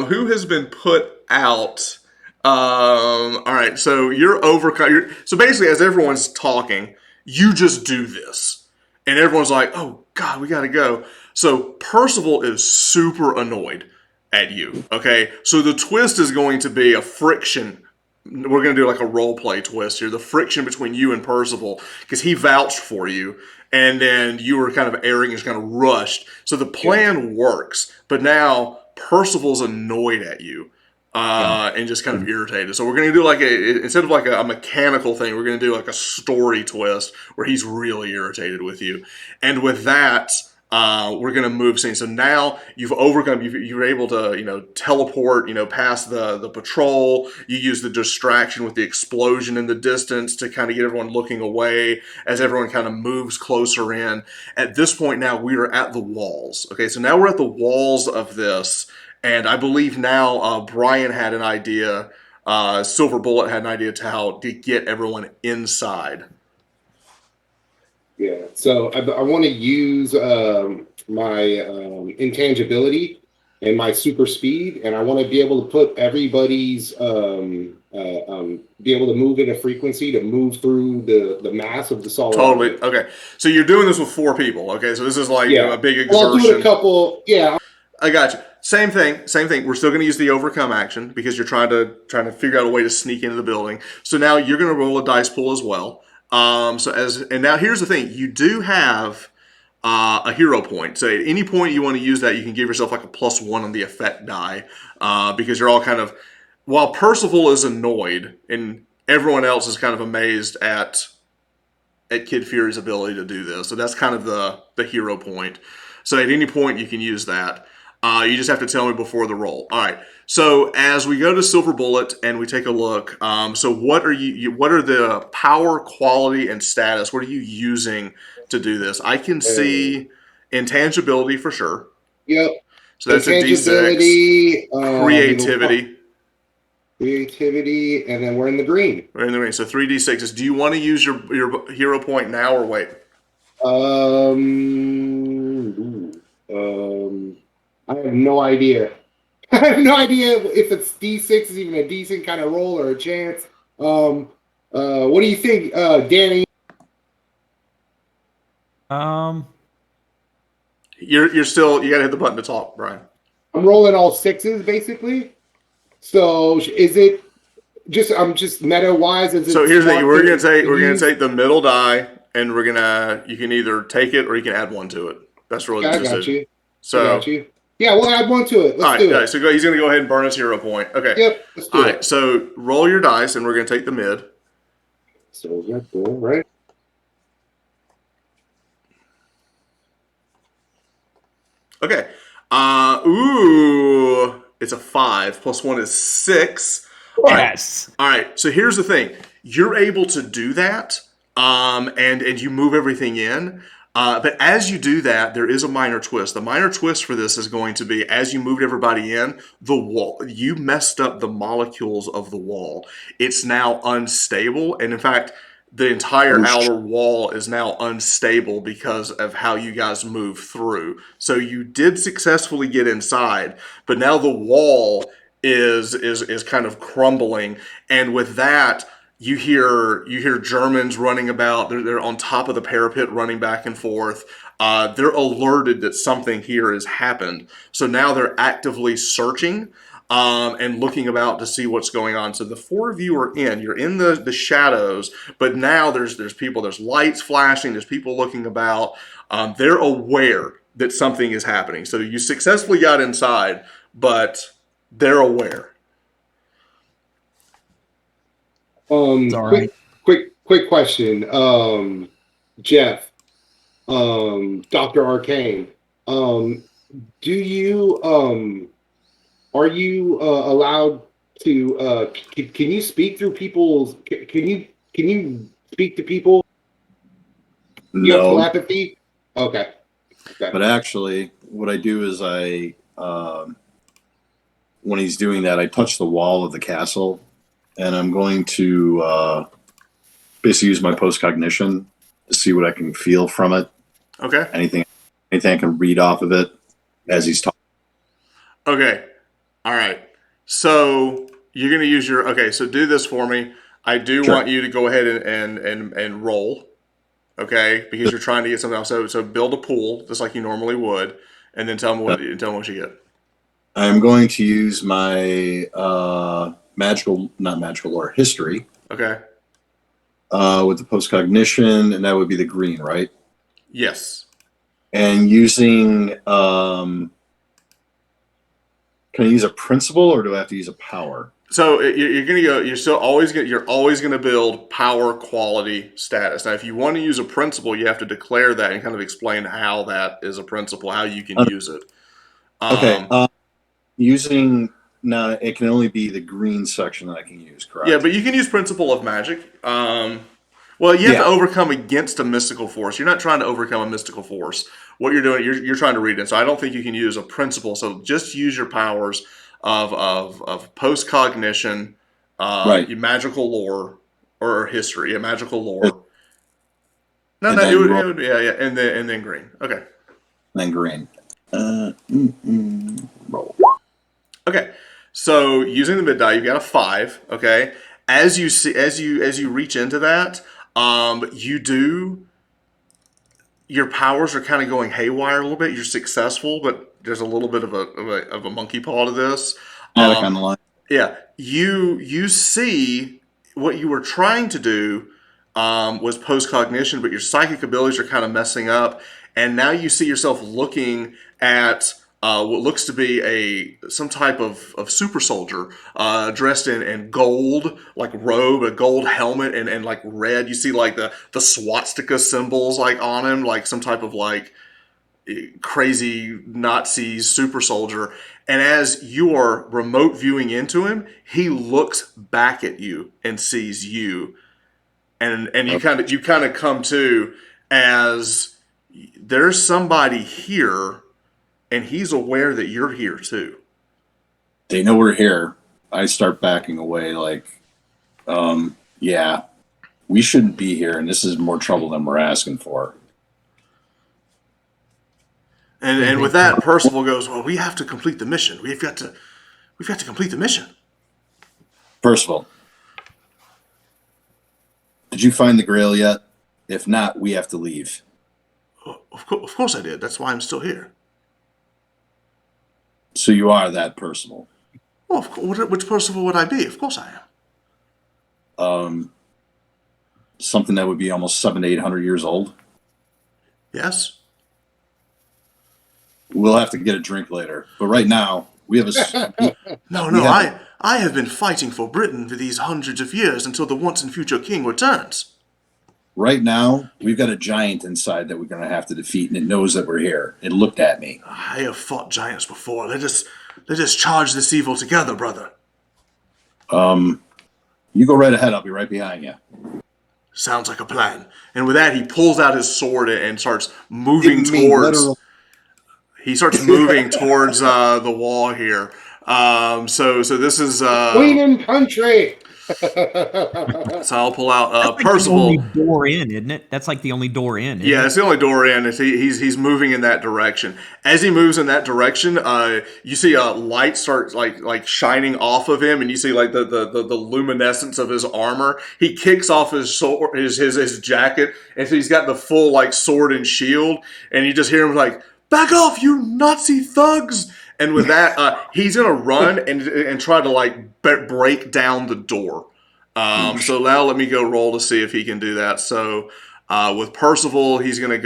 Who has been put out? All right. So so basically, as everyone's talking, you just do this, and everyone's like, "Oh God, we got to go." So Percival is super annoyed at you. Okay. So the twist is going to be a friction. We're going to do like a role play twist here. The friction between you and Percival, because he vouched for you, and then you were kind of erring and just kind of rushed. So the plan works, but now Percival's annoyed at you and just kind of irritated. So we're going to do like instead of like a mechanical thing, we're going to do like a story twist where he's really irritated with you. And with that, we're going to move scenes. So now you've overcome, you're able to, teleport, past the patrol. You use the distraction with the explosion in the distance to kind of get everyone looking away as everyone kind of moves closer in. At this point now, we are at the walls. Okay, so now we're at the walls of this. And I believe now Brian had an idea, Silver Bullet had an idea to how to get everyone inside. Yeah, so I want to use my intangibility and my super speed, and I want to be able to put everybody's be able to move at a frequency to move through the mass of the solid. Totally. Okay, so you're doing this with 4 people. Okay, so this is like a big exertion. Well, I'll do it a couple. Yeah, I got you. Same thing. We're still going to use the overcome action because you're trying to figure out a way to sneak into the building. So now you're going to roll a dice pool as well. And now here's the thing: you do have a hero point. So at any point you want to use that, you can give yourself like a +1 on the effect die because you're all kind of, while Percival is annoyed and everyone else is kind of amazed at Kid Fury's ability to do this. So that's kind of the hero point. So at any point you can use that. You just have to tell me before the roll. All right. So as we go to Silver Bullet and we take a look, so what are what are the power, quality, and status? What are you using to do this? I can see intangibility for sure. Yep. So that's a D6. Creativity, and then we're in the green. We're in the green. So 3 D6s. Do you want to use your hero point now or wait? I have no idea. I have no idea if it's D6 is even a decent kind of roll or a chance. What do you think, Danny? You're still, you gotta hit the button to talk, Brian. I'm rolling all 6s basically. So is it just meta wise? So here's the thing: we're gonna take the middle die, and you can either take it or you can add 1 to it. That's really the decision. I got you. So. I got you. Yeah, we'll add 1 to it. Let's do it. All right, so he's going to go ahead and burn his hero point. Okay. Yep, let's do it. All right, so roll your dice, and we're going to take the mid. So that's cool, right? Okay. It's a 5. +1 is 6. Yes. All right, so here's the thing. You're able to do that, and you move everything in. But as you do that, there is a minor twist. The minor twist for this is going to be, as you moved everybody in, the wall. You messed up the molecules of the wall. It's now unstable. And in fact, the entire outer wall is now unstable because of how you guys move through. So you did successfully get inside, but now the wall is kind of crumbling. And with that, you hear Germans running about. They're on top of the parapet running back and forth. They're alerted that something here has happened. So now they're actively searching and looking about to see what's going on. So the 4 of you are in. You're in the shadows, but now there's people. There's lights flashing. There's people looking about. They're aware that something is happening. So you successfully got inside, but they're aware. It's all right. quick question, Jeff, Doctor Arcane. Do you are you allowed to? Can you speak through people's? Can you speak to people? You have No, telepathy. Okay. Okay. but actually, what I do is when he's doing that, I touch the wall of the castle, and I'm going to basically use my post cognition to see what I can feel from it. Okay. Anything I can read off of it as he's talking. Okay. All right. So you're going to use your. Okay. So do this for me. I do Sure. want you to go ahead and roll. Okay, because you're trying to get something else. So build a pool just like you normally would, and then tell me what you get. I'm going to use my not magical lore, history Okay. with the post cognition, and that would be the green, right? Yes. And using, can I use a principle or do I have to use a power? So you're going to go. You're always going to build power, quality, status. Now, if you want to use a principle, you have to declare that and kind of explain how that is a principle, how you can use it. Okay. Using now, it can only be the green section that I can use, Yeah, correct? but you can use principle of magic. Well, you have to overcome against a mystical force. You're not trying to overcome a mystical force. What you're doing, you're trying to read it. So I don't think you can use a principle. So just use your powers of post cognition, Right. magical lore, or history. Magical lore. No, And no, then roll, yeah, and then green. Okay. then green. Roll. Okay, so using the mid die, you've got a 5. Okay, as you reach into that, you do your powers are kind of going haywire a little bit. You're successful, but there's a little bit of a monkey paw to this. Attic on the line. Yeah, you see what you were trying to do was post cognition, but your psychic abilities are kind of messing up, and now you see yourself looking at what looks to be some type of super soldier dressed in gold, like robe, a gold helmet, and like red. You see like the swastika symbols like on him, like some type of like crazy Nazi super soldier. And as you are remote viewing into him, he looks back at you and sees you, and you kind of come to as there's somebody here, and he's aware that you're here too. They know we're here. I start backing away, like, yeah, we shouldn't be here, and this is more trouble than we're asking for. And with that, Percival goes, "Well, we have to complete the mission. We've got to complete the mission." Percival, did you find the Grail yet? If not, we have to leave. Of course I did. That's why I'm still here. So you are that Percival. Well, which Percival would I be? Of course I am. Something that would be almost 700 to 800 years old. Yes. We'll have to get a drink later, but right now we have a. I have been fighting for Britain for these hundreds of years until the once and future king returns. Right now, we've got a giant inside that we're going to have to defeat, and it knows that we're here. It looked at me. I have fought giants before. Let us charge this evil together, brother. You go right ahead. I'll be right behind you. Sounds like a plan. And with that, he pulls out his sword and starts moving towards. He starts moving towards the wall here. So this is Queen and country. So I'll pull out That's like Percival. the only door in, isn't it? That's like the only door in. Yeah, it's the only door in. He's moving in that direction. As he moves in that direction, you see a light start like shining off of him, and you see like the luminescence of his armor. He kicks off his sword, his jacket, and so he's got the full like sword and shield, and you just hear him like, "Back off, you Nazi thugs!" And with that, he's gonna run and try to like break down the door. So now let me go roll to see if he can do that. So with Percival, he's gonna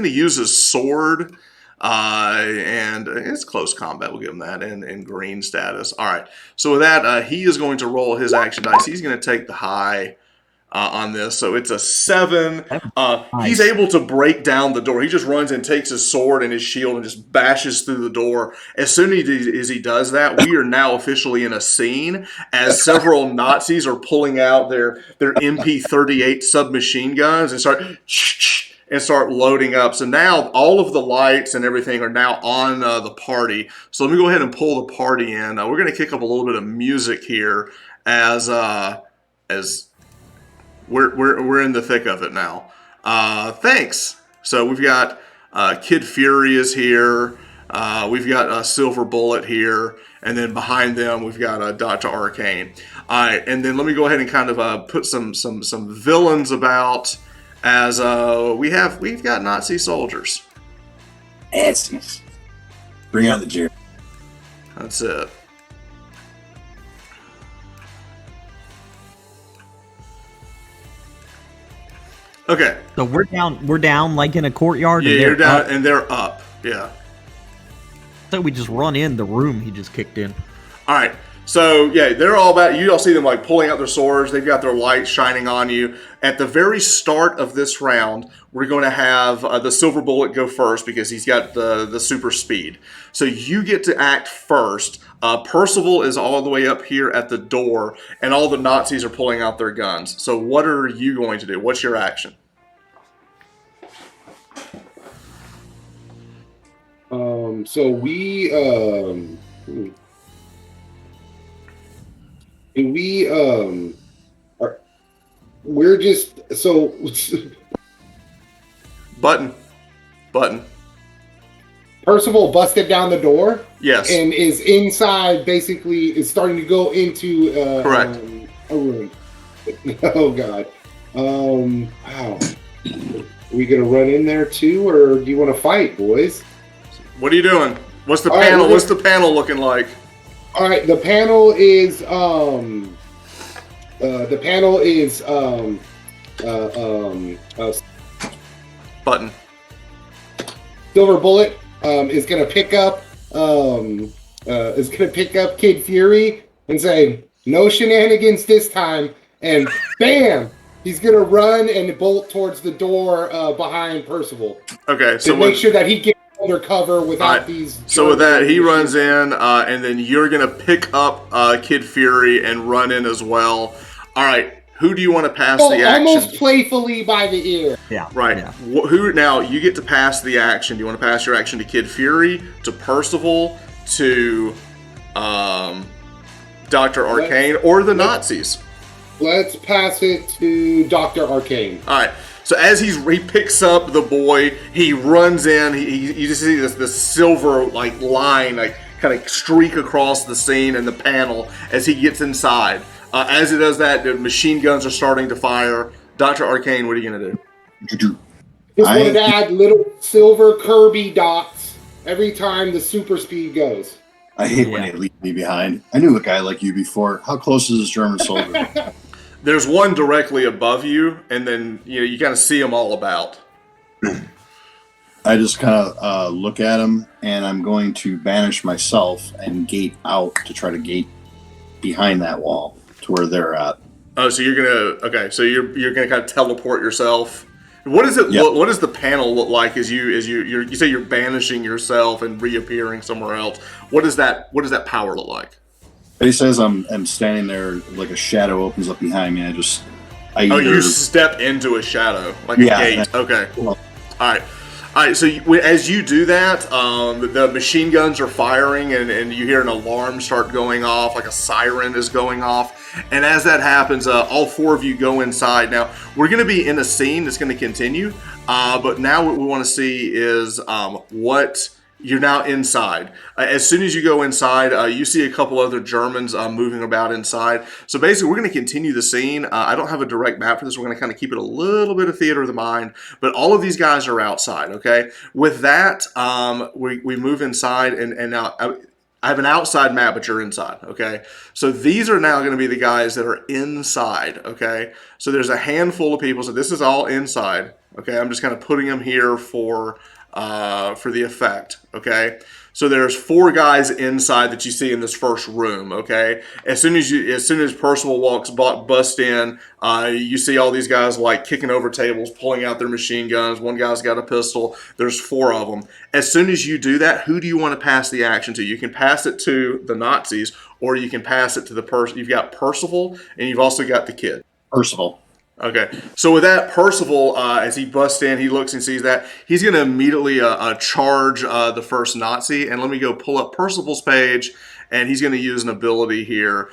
use his sword, and it's close combat. We'll give him that in green status. All right. So with that, he is going to roll his action dice. He's gonna take the high. on this. So it's a 7. He's Nice. able to break down the door. He just runs and takes his sword and his shield and just bashes through the door. As soon as he does that, we are now officially in a scene as several Nazis are pulling out their MP-38 submachine guns and start loading up. So now all of the lights and everything are now on the party. So let me go ahead and pull the party in. We're going to kick up a little bit of music here as we're in the thick of it now. Thanks. So we've got Kid Fury is here. We've got Silver Bullet here, and then behind them we've got Dr. Arcane. All right, and then let me go ahead and kind of put some villains about as we've got Nazi soldiers. Nazis. Bring out the Jerry. That's it. Okay. So we're down like in a courtyard. Yeah, and you're down up. and they're up. Yeah. So we just run in the room he just kicked in. All right. So yeah, they're all about. You all see them like pulling out their swords. They've got their lights shining on you. At the very start of this round, we're going to have the Silver Bullet go first because he's got the super speed. So you get to act first. Percival is all the way up here at the door, and all the Nazis are pulling out their guns. So what are you going to do? What's your action? So we we're just so Button. Percival busted down the door. Yes. And is inside, basically, is starting to go into Correct. A room. Oh, God. Wow. Are we going to run in there, too, or do you want to fight, boys? What are you doing? What's the All panel? right, What's the panel looking like? All right, the panel is Button. Silver Bullet is going to pick up Kid Fury and say, "No shenanigans this time," and bam, he's going to run and bolt towards the door behind Percival. Okay, So make sure that he gets under cover without these. So with that, he runs in, and then you're gonna pick up Kid Fury and run in as well. All right, who do you want to pass the action? Almost playfully by the ear. Yeah. Right. Yeah. Who now? You get to pass the action. Do you want to pass your action to Kid Fury, to Percival, to Dr. Arcane, or the Nazis? Let's pass it to Dr. Arcane. All right. So as he picks up the boy, he runs in. You just see this silver like line like kind of streak across the scene and the panel as he gets inside. As he does that, the machine guns are starting to fire. Dr. Arcane, what are you gonna do? Just wanted to add little silver Kirby dots every time the super speed goes. I hate when they leave me behind. I knew a guy like you before. How close is this German soldier? There's one directly above you, and then you kind of see them all about. I just kind of look at him, and I'm going to banish myself and gate out to try to gate behind that wall to where they're at. Oh, so you're gonna kind of teleport yourself. What does it look? What does the panel look like as you say you're banishing yourself and reappearing somewhere else? What does that power look like? He says I'm standing there like a shadow opens up behind me. You step into a shadow like a gate. Okay. Well, All right. So as you do that, the machine guns are firing, and you hear an alarm start going off, like a siren is going off. And as that happens, all four of you go inside. Now we're going to be in a scene that's going to continue, but now what we want to see is what. You're now inside. As soon as you go inside, you see a couple other Germans moving about inside. So basically, we're going to continue the scene. I don't have a direct map for this. We're going to kind of keep it a little bit of theater of the mind. But all of these guys are outside, okay? With that, we move inside. And now I have an outside map, but you're inside, okay? So these are now going to be the guys that are inside, okay? So there's a handful of people. So this is all inside, okay? I'm just kind of putting them here for the effect, okay? So there's 4 guys inside that you see in this first room. Okay, as soon as Percival bust in, you see all these guys like kicking over tables, pulling out their machine guns. One guy's got a pistol. There's 4 of them. As soon as you do that, who do you want to pass the action to? You can pass it to the Nazis, or you can pass it to the person. You've got Percival, and you've also got the kid. Percival. Okay, so with that, Percival, as he busts in, he looks and sees that. He's going to immediately charge the first Nazi. And let me go pull up Percival's page, and he's going to use an ability here.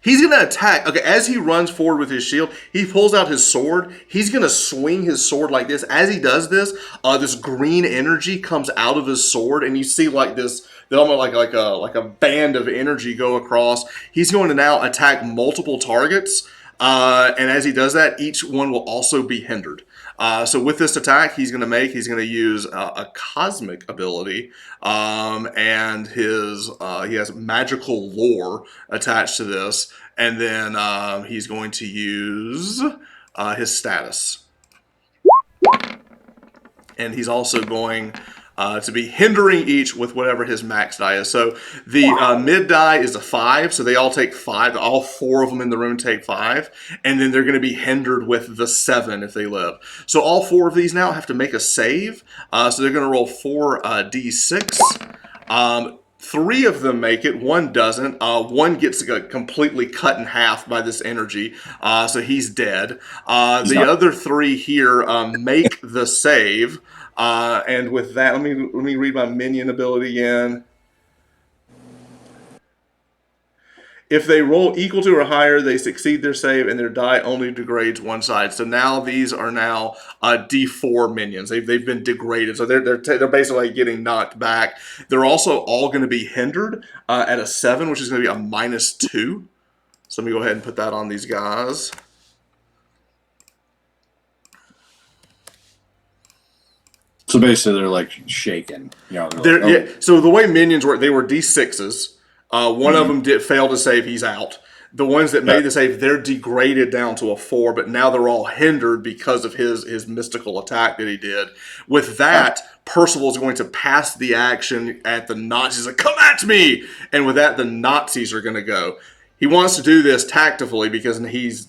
He's going to attack. Okay, as he runs forward with his shield, he pulls out his sword. He's going to swing his sword like this. As he does this, this green energy comes out of his sword, and you see like this, almost like a band of energy go across. He's going to now attack multiple targets. And as he does that, each one will also be hindered. So with this attack, he's going to use a cosmic ability, and he has magical lore attached to this, and then he's going to use his status, and he's also going to be hindering each with whatever his max die is. So the mid die is a 5, so they all take 5. All 4 of them in the room take 5, and then they're going to be hindered with the 7 if they live. So all 4 of these now have to make a save. So they're going to roll 4 d6. 3 of them make it, 1 doesn't. 1 gets completely cut in half by this energy, so he's dead. The other 3 here make the save. And with that, let me read my minion ability again. If they roll equal to or higher, they succeed their save, and their die only degrades one side. So now these are now D4 minions. They've been degraded, so they're basically getting knocked back. They're also all going to be hindered at a 7, which is going to be a -2. So let me go ahead and put that on these guys. So basically, they're like shaken. Yeah. So the way minions work, they were D6s. One of them did fail to save. He's out. The ones that made the save, they're degraded down to a 4, but now they're all hindered because of his mystical attack that he did. With that, Percival is going to pass the action at the Nazis. Like, come at me! And with that, the Nazis are going to go. He wants to do this tactfully because he's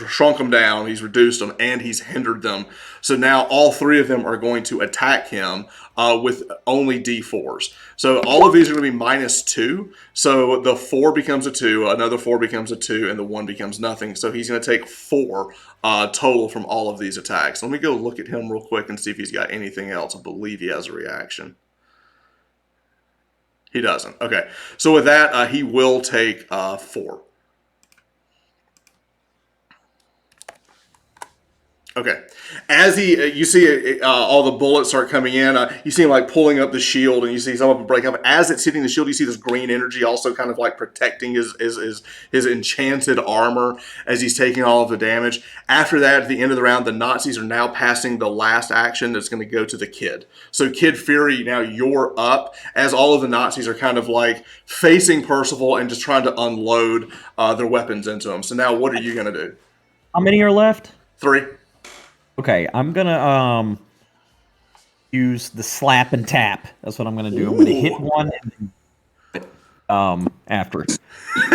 shrunk them down, he's reduced them, and he's hindered them. So now all 3 of them are going to attack him with only D4s. So all of these are going to be -2. So the 4 becomes a 2, another 4 becomes a 2, and the 1 becomes nothing. So he's going to take 4 total from all of these attacks. Let me go look at him real quick and see if he's got anything else. I believe he has a reaction. He doesn't. Okay. So with that, he will take 4. Okay. As you see all the bullets start coming in, you see him like pulling up the shield, and you see some of them break up. As it's hitting the shield, you see this green energy also kind of like protecting his enchanted armor as he's taking all of the damage. After that, at the end of the round, the Nazis are now passing the last action that's going to go to the kid. So Kid Fury, now you're up, as all of the Nazis are kind of like facing Percival and just trying to unload their weapons into him. So now what are you going to do? How many are left? 3. Okay, I'm gonna use the slap and tap. That's what I'm gonna do. I'm gonna hit one and after it. So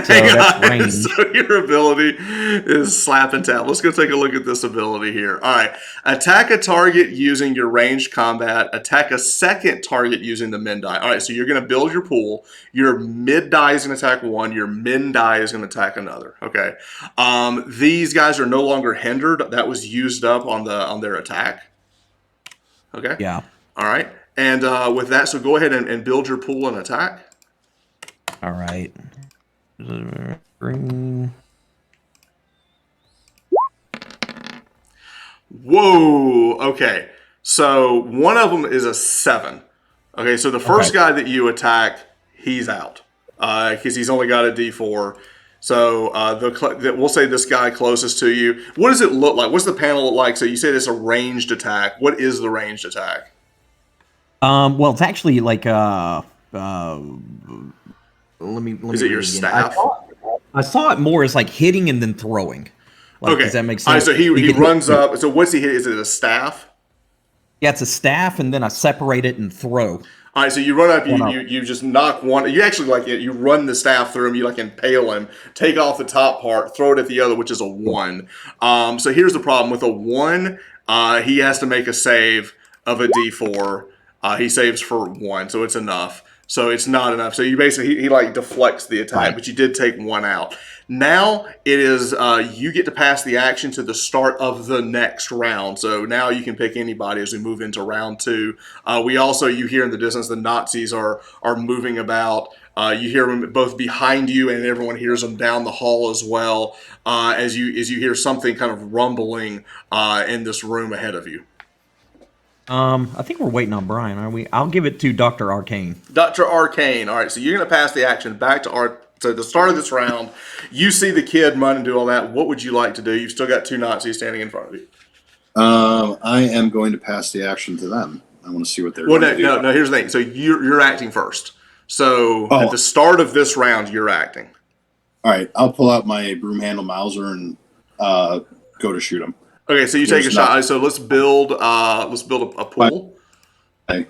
that's range. So your ability is slap and tap. Let's go take a look at this ability here. All right. Attack a target using your ranged combat. Attack a second target using the min die. All right, so you're going to build your pool. Your mid die is going to attack one. Your min die is going to attack another. Okay. These guys are no longer hindered. That was used up on their attack. Okay. Yeah. All right. And with that, so go ahead and build your pool and attack. All right. Whoa. Okay. So one of them is a 7. Okay. So the first guy that you attack, he's out because he's only got a D4. So we'll say this guy closest to you. What does it look like? What's the panel look like? So you said it's a ranged attack. What is the ranged attack? Well, it's actually like let me. Is it your staff? I saw it more as like hitting and then throwing. Like, okay. Does that make sense? All right, so he runs up. So what's he hit? Is it a staff? Yeah, it's a staff, and then I separate it and throw. All right, so you run up, One you just knock one. You actually like you run the staff through him. You like impale him, take off the top part, throw it at the other, which is a 1. So here's the problem with a 1. He has to make a save of a D4. He saves for 1, so it's enough. So it's not enough. So you basically he like deflects the attack, Right. but you did take 1 out. Now it is you get to pass the action to the start of the next round. So now you can pick anybody as we move into round 2. We also you hear in the distance the Nazis are moving about. You hear them both behind you, and everyone hears them down the hall as well. As you hear something kind of rumbling in this room ahead of you. I think we're waiting on Brian, aren't we? I'll give it to Dr. Arcane. Dr. Arcane. All right, so you're going to pass the action back to Art. So the start of this round, you see the kid run and do all that. What would you like to do? You've still got 2 Nazis standing in front of you. I am going to pass the action to them. I want to see what they're going to do. No. Here's the thing. So you're acting first. So at the start of this round, you're acting. All right, I'll pull out my broom handle Mauser and go to shoot him. Okay, so you take a shot. So let's build a pool. Okay.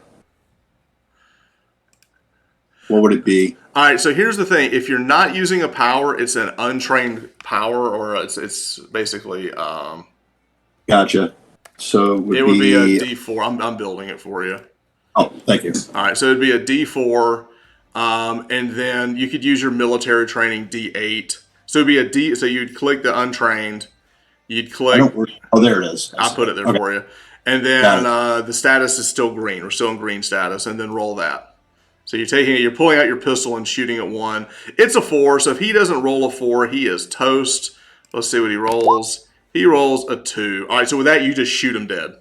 What would it be? All right, so here's the thing. If you're not using a power, it's an untrained power, or it's basically Gotcha. So it would be a D4. I'm building it for you. Oh, thank you. All right, so it'd be a D4, and then you could use your military training D8. So it'd be a D. So you'd click the untrained. You'd click. Oh, there it is. I put it there for you, and then the status is still green. We're still in green status, and then roll that. So you're pulling out your pistol and shooting at 1. It's a 4. So if he doesn't roll a 4, he is toast. Let's see what he rolls. He rolls a 2. All right, so with that, you just shoot him dead.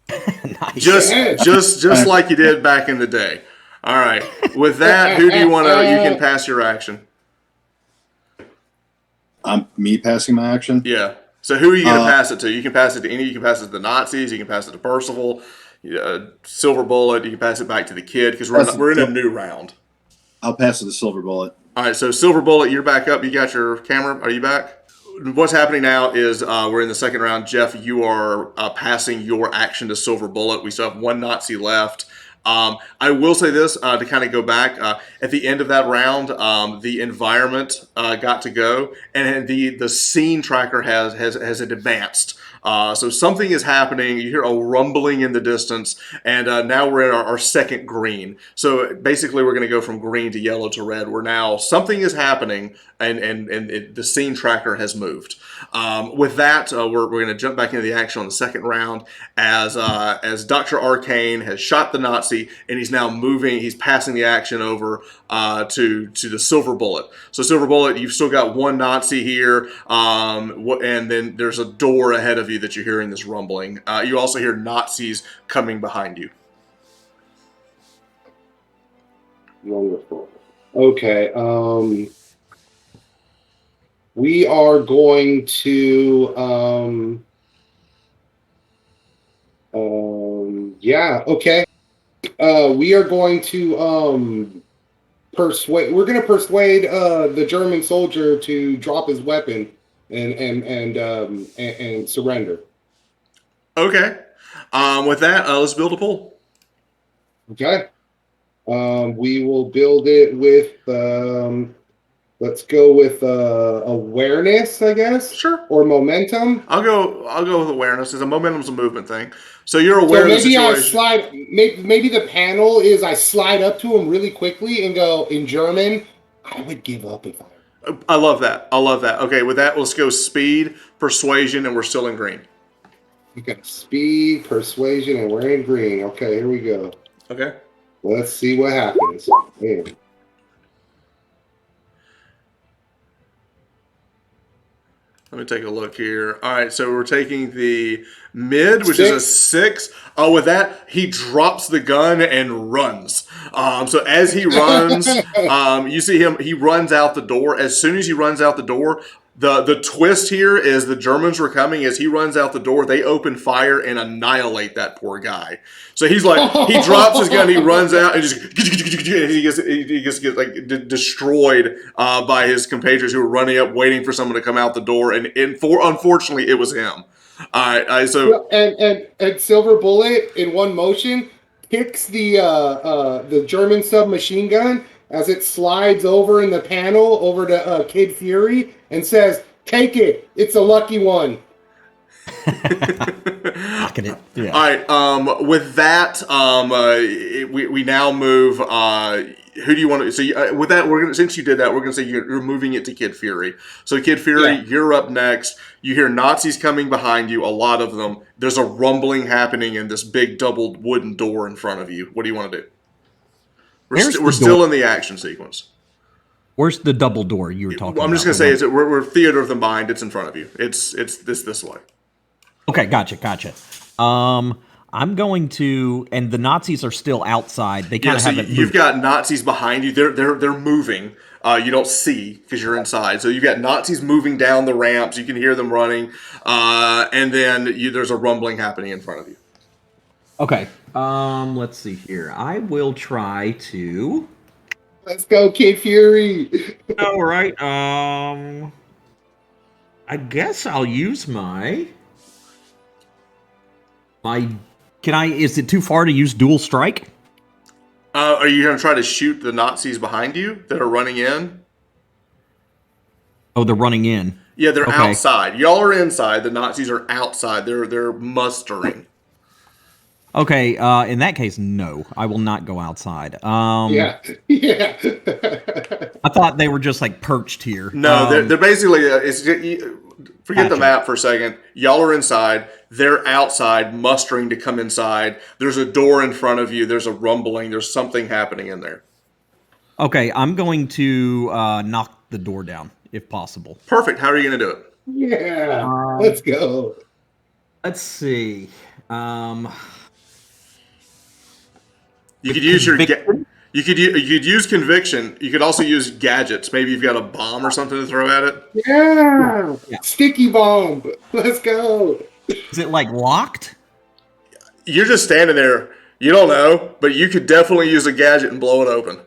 Nice. Just like you did back in the day. All right. With that, who do you want to? You can pass your action. Me passing my action? Yeah. So who are you going to pass it to? You can pass it to any. You can pass it to the Nazis. You can pass it to Percival. Silver Bullet. You can pass it back to the kid because we're in a new round. I'll pass it to Silver Bullet. All right. So Silver Bullet, you're back up. You got your camera. Are you back? What's happening now is we're in the second round. Jeff, you are passing your action to Silver Bullet. We still have 1 Nazi left. I will say this to kind of go back at the end of that round, the environment got to go, and the scene tracker has advanced. So something is happening. You hear a rumbling in the distance, and now we're in our second green. So basically, we're going to go from green to yellow to red. We're now something is happening, and the scene tracker has moved. With that, we're going to jump back into the action on the second round as Dr. Arcane has shot the Nazi, and he's now moving. He's passing the action over to the Silver Bullet. So Silver Bullet, you've still got 1 Nazi here, and then there's a door ahead of you that you're hearing this rumbling. You also hear Nazis coming behind you. Wonderful. Okay. We are going to. Yeah. Okay. We are going to persuade. We're going to persuade the German soldier to drop his weapon and surrender. Okay. With that, let's build a pool. Okay. We will build it with. Let's go with awareness, I guess. Sure. Or momentum. I'll go with awareness. Because a momentum's a movement thing. So you're aware of the situation. Maybe the panel is I slide up to him really quickly and go in German. I would give up if I love that. Okay, with that, let's go speed, persuasion, and we're still in green. Okay, speed, persuasion, and we're in green. Okay, here we go. Okay. Let's see what happens. Man. Let me take a look here. All right, so we're taking the mid, which is a 6. Oh, with that, he drops the gun and runs. So as he runs, you see him, he runs out the door. As soon as he runs out the door, the twist here is the Germans were coming. As he runs out the door, they open fire and annihilate that poor guy. So he's like, he drops his gun, he runs out, and he gets like destroyed by his compatriots who were running up, waiting for someone to come out the door. And unfortunately, it was him. All right, so and Silver Bullet in one motion kicks the German submachine gun as it slides over in the panel over to Kid Fury and says, "Take it. It's a lucky one." Rocking it. Yeah. All right. With that, we now move. Who do you want to? So with that, we're gonna, since you did that, we're gonna say you're moving it to Kid Fury. So Kid Fury, you're up next. You hear Nazis coming behind you, a lot of them. There's a rumbling happening in this big double wooden door in front of you. What do you want to do? We're still in the action sequence. Where's the double door you were talking about? I'm just gonna say, we're theater of the mind. It's in front of you. It's this way. Okay, gotcha. I'm going to, and the Nazis are still outside. They kind of haven't moved. You've got Nazis behind you. They're moving. You don't see because you're inside. So you've got Nazis moving down the ramps. You can hear them running, and then there's a rumbling happening in front of you. Okay. Let's see here. I will try to. Let's go, Kid Fury. All right. I guess I'll use my. Can I? Is it too far to use dual strike? Are you going to try to shoot the Nazis behind you that are running in? Oh, they're running in. Yeah, they're outside. Y'all are inside. The Nazis are outside. They're mustering. Okay. In that case, no, I will not go outside. Yeah. I thought they were just like perched here. No, they're basically. Forget the map for a second. Y'all are inside. They're outside, mustering to come inside. There's a door in front of you. There's a rumbling. There's something happening in there. Okay, I'm going to knock the door down, if possible. Perfect. How are you going to do it? Yeah. Let's go. Let's see. You could use you could use conviction. You could also use gadgets. Maybe you've got a bomb or something to throw at it. Yeah. Sticky bomb. Let's go. Is it like locked? You're just standing there. You don't know, but you could definitely use a gadget and blow it open.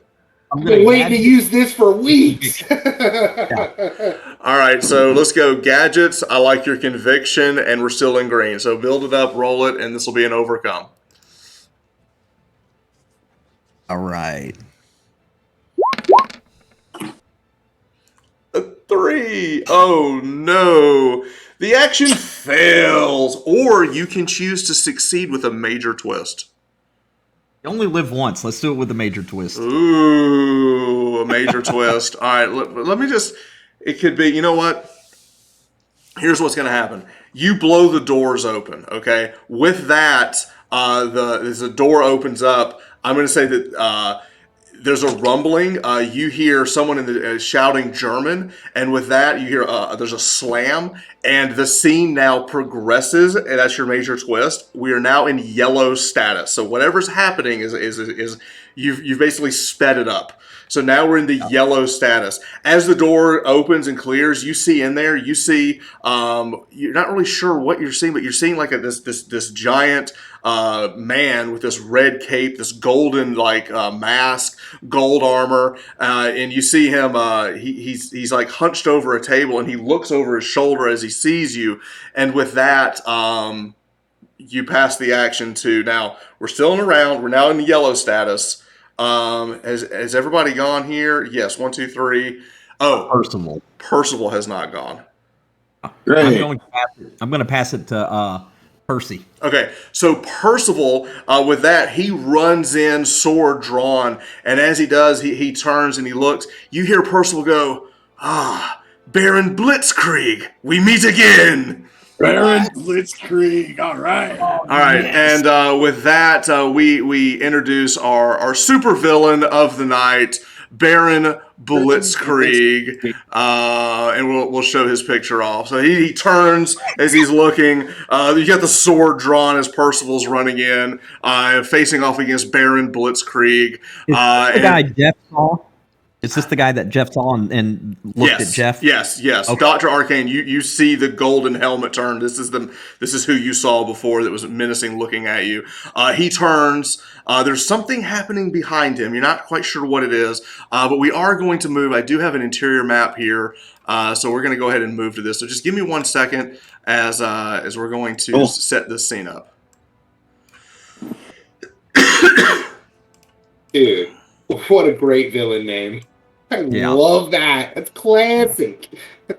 I've been waiting to use this for weeks. All right, so let's go gadgets. I like your conviction, and we're still in green. So build it up, roll it, and this will be an overcome. All right. A 3. Oh no. The action fails, or you can choose to succeed with a major twist. You only live once. Let's do it with a major twist. Ooh, a major twist. All right, let me just. It could be. You know what? Here's what's going to happen. You blow the doors open. Okay. With that, as the door opens up, I'm going to say that there's a rumbling. You hear someone in the shouting German, and with that, you hear there's a slam, and the scene now progresses. And that's your major twist. We are now in yellow status. So whatever's happening is you've basically sped it up. So now we're in the yellow status. As the door opens and clears, you see in there. You see you're not really sure what you're seeing, but you're seeing like this giant man with this red cape, this golden mask, gold armor, and you see him. He's like hunched over a table, and he looks over his shoulder as he sees you. And with that, you pass the action to now. We're still in a round. We're now in the yellow status. Has everybody gone here? Yes. 1, 2, 3. Oh, Percival has not gone. Great. I'm going to pass it to Percy. Okay, so Percival, with that, he runs in, sword drawn, and as he does, he turns and he looks. You hear Percival go, Baron Blitzkrieg, we meet again. Baron Blitzkrieg, all right. All right, yes. And with that, we introduce our supervillain of the night, Baron Blitzkrieg, and we'll show his picture off. So he turns as he's looking. You got the sword drawn as Percival's running in, facing off against Baron Blitzkrieg. The guy Jeff saw. Is this the guy that Jeff saw and looked at Jeff? Yes. Okay. Dr. Arcane, you see the golden helmet turn. This is who you saw before that was menacing looking at you. He turns. There's something happening behind him. You're not quite sure what it is, but we are going to move. I do have an interior map here, so we're going to go ahead and move to this. So just give me 1 second as we're going to set this scene up. Dude, what a great villain name. I love that. That's classic. All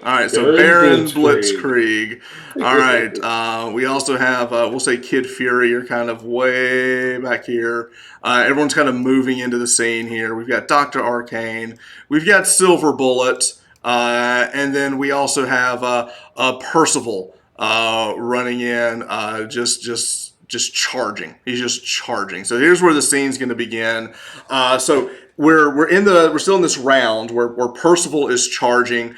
right, so Baron Blitzkrieg. All right, we also have, we'll say Kid Fury. You're kind of way back here. Everyone's kind of moving into the scene here. We've got Dr. Arcane. We've got Silver Bullet. And then we also have Percival running in, just charging. He's just charging. So here's where the scene's going to begin. So we're still in this round where Percival is charging.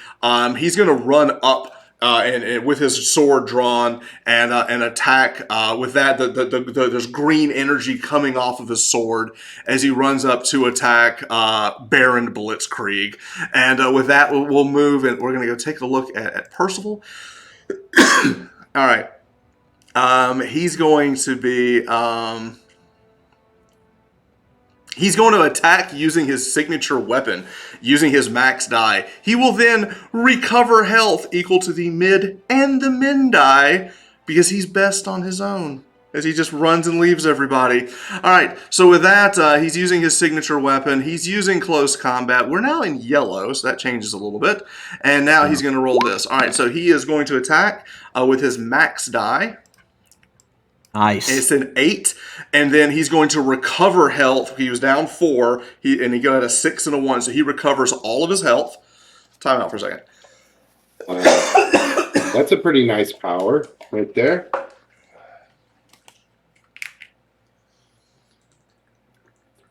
He's going to run up. And with his sword drawn and attack with that, there's green energy coming off of his sword as he runs up to attack Baron Blitzkrieg. And with that, we'll move and we're going to go take a look at Percival. All right. He's going to be... He's going to attack using his signature weapon, using his max die. He will then recover health equal to the mid and the min die because he's best on his own as he just runs and leaves everybody. All right, so with that, he's using his signature weapon. He's using close combat. We're now in yellow, so that changes a little bit. And now he's going to roll this. All right, so he is going to attack with his max die. Nice. It's an 8, and then he's going to recover health. He was down 4, and he got a 6 and a 1, so he recovers all of his health. Time out for a second. That's a pretty nice power right there.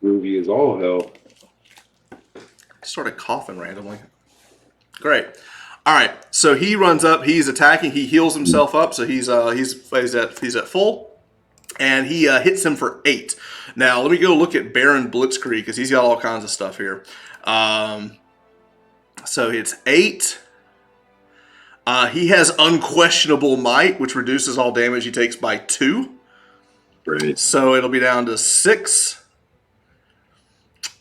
Groovy as all hell. Started coughing randomly. Great. All right, so he runs up. He's attacking. He heals himself up, so he's at full. And he hits him for 8. Now, let me go look at Baron Blitzkrieg because he's got all kinds of stuff here. So it's 8. He has Unquestionable Might, which reduces all damage he takes by 2. Great. So it'll be down to 6.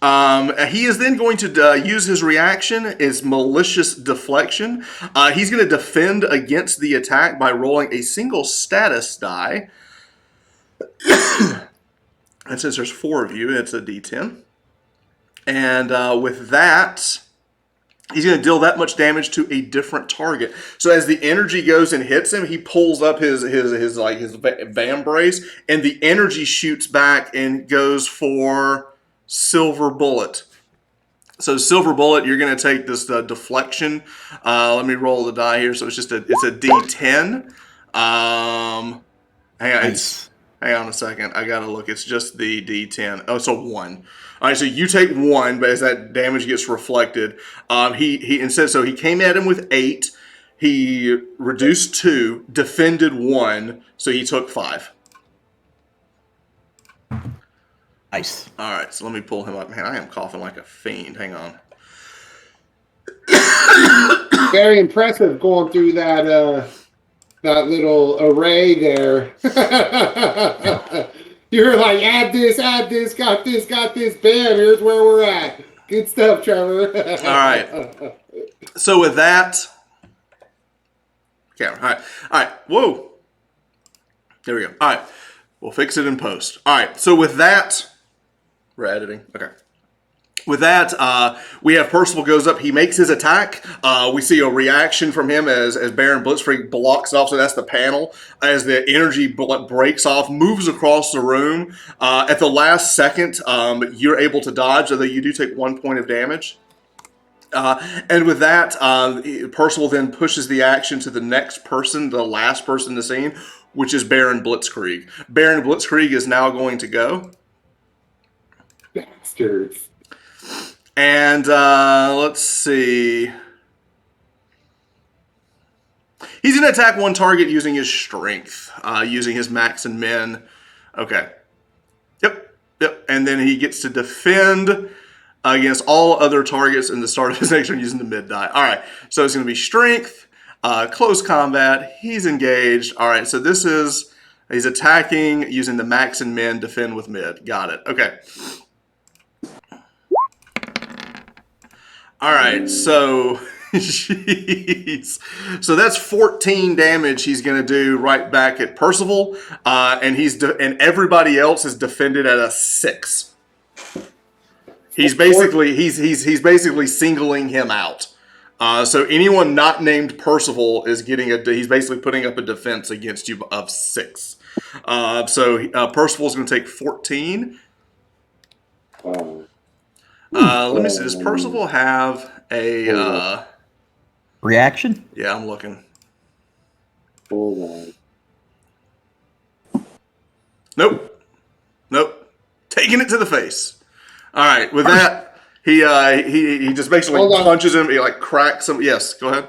He is then going to use his reaction as Malicious Deflection. He's going to defend against the attack by rolling a single status die. And since there's 4 of you, it's a D10. And with that, he's going to deal that much damage to a different target. So as the energy goes and hits him, he pulls up his vambrace, and the energy shoots back and goes for Silver Bullet. So Silver Bullet, you're going to take this deflection. Let me roll the die here. So it's a D10. Hang on. Nice. Hang on a second. I gotta look. It's just the D10. Oh, it's a 1. All right, so you take 1, but as that damage gets reflected, he came at him with 8. He reduced 2, defended 1, so he took 5. Nice. All right, so let me pull him up. Man, I am coughing like a fiend. Hang on. Very impressive going through that little array there. You're like, add this, got this, bam, here's where we're at. Good stuff, Trevor. All right. So with that, camera. All right. Whoa. There we go. All right. We'll fix it in post. All right. So with that, we're editing. Okay. With that, we have Percival goes up. He makes his attack. We see a reaction from him as Baron Blitzkrieg blocks it off. So that's the panel. As the energy breaks off, moves across the room. At the last second, you're able to dodge, although you do take 1 point of damage. And with that, Percival then pushes the action to the next person, the last person in the scene, which is Baron Blitzkrieg. Baron Blitzkrieg is now going to go. Bastards. And let's see. He's going to attack one target using his strength, using his max and min. Okay. Yep. And then he gets to defend against all other targets in the start of his next turn using the mid die. All right. So it's going to be strength, close combat. He's engaged. All right. So he's attacking using the max and min, defend with mid. Got it. Okay. All right, so Jeez. So that's 14 damage he's going to do right back at Percival, and and everybody else is defended at a 6. He's basically he's basically singling him out. So anyone not named Percival is getting he's basically putting up a defense against you of 6. So Percival's going to take 14. Let me see. Does Percival have a reaction? Yeah, I'm looking. Hold on. Nope. Taking it to the face. All right. With that, he just basically punches him. He like cracks him. Yes. Go ahead.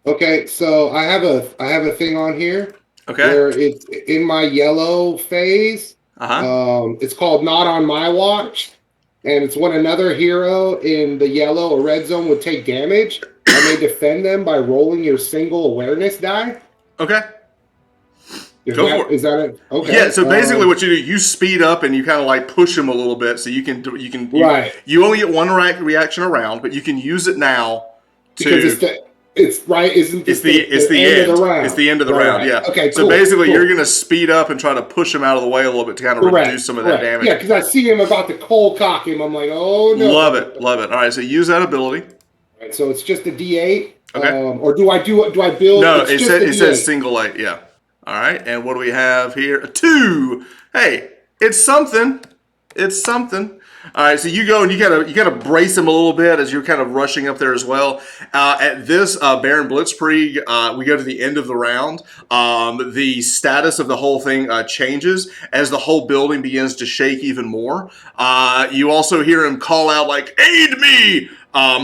Okay, so I have a thing on here. Okay. Where it's in my yellow phase. It's called Not on My Watch, and it's when another hero in the yellow or red zone would take damage, and they defend them by rolling your single awareness die. Okay. Is that it? Okay. Yeah. So basically, what you do, you speed up and you kind of like push him a little bit, so you you only get one reaction around, but you can use it now It's right. Isn't it's the end of the round? It's the end of the round. Yeah. Okay. So basically, you're going to speed up and try to push him out of the way a little bit to kind of reduce some of that damage. Yeah, because I see him about to cold cock him. I'm like, oh no. Love it. All right. So use that ability. All right. So it's just a D8. Okay. Or do I build? No, it says single 8. Yeah. All right. And what do we have here? A 2. Hey, it's something. All right, so you go and you gotta brace him a little bit as you're kind of rushing up there as well. At this Baron Blitzkrieg, we go to the end of the round. The status of the whole thing changes as the whole building begins to shake even more. You also hear him call out like, "Aid me!"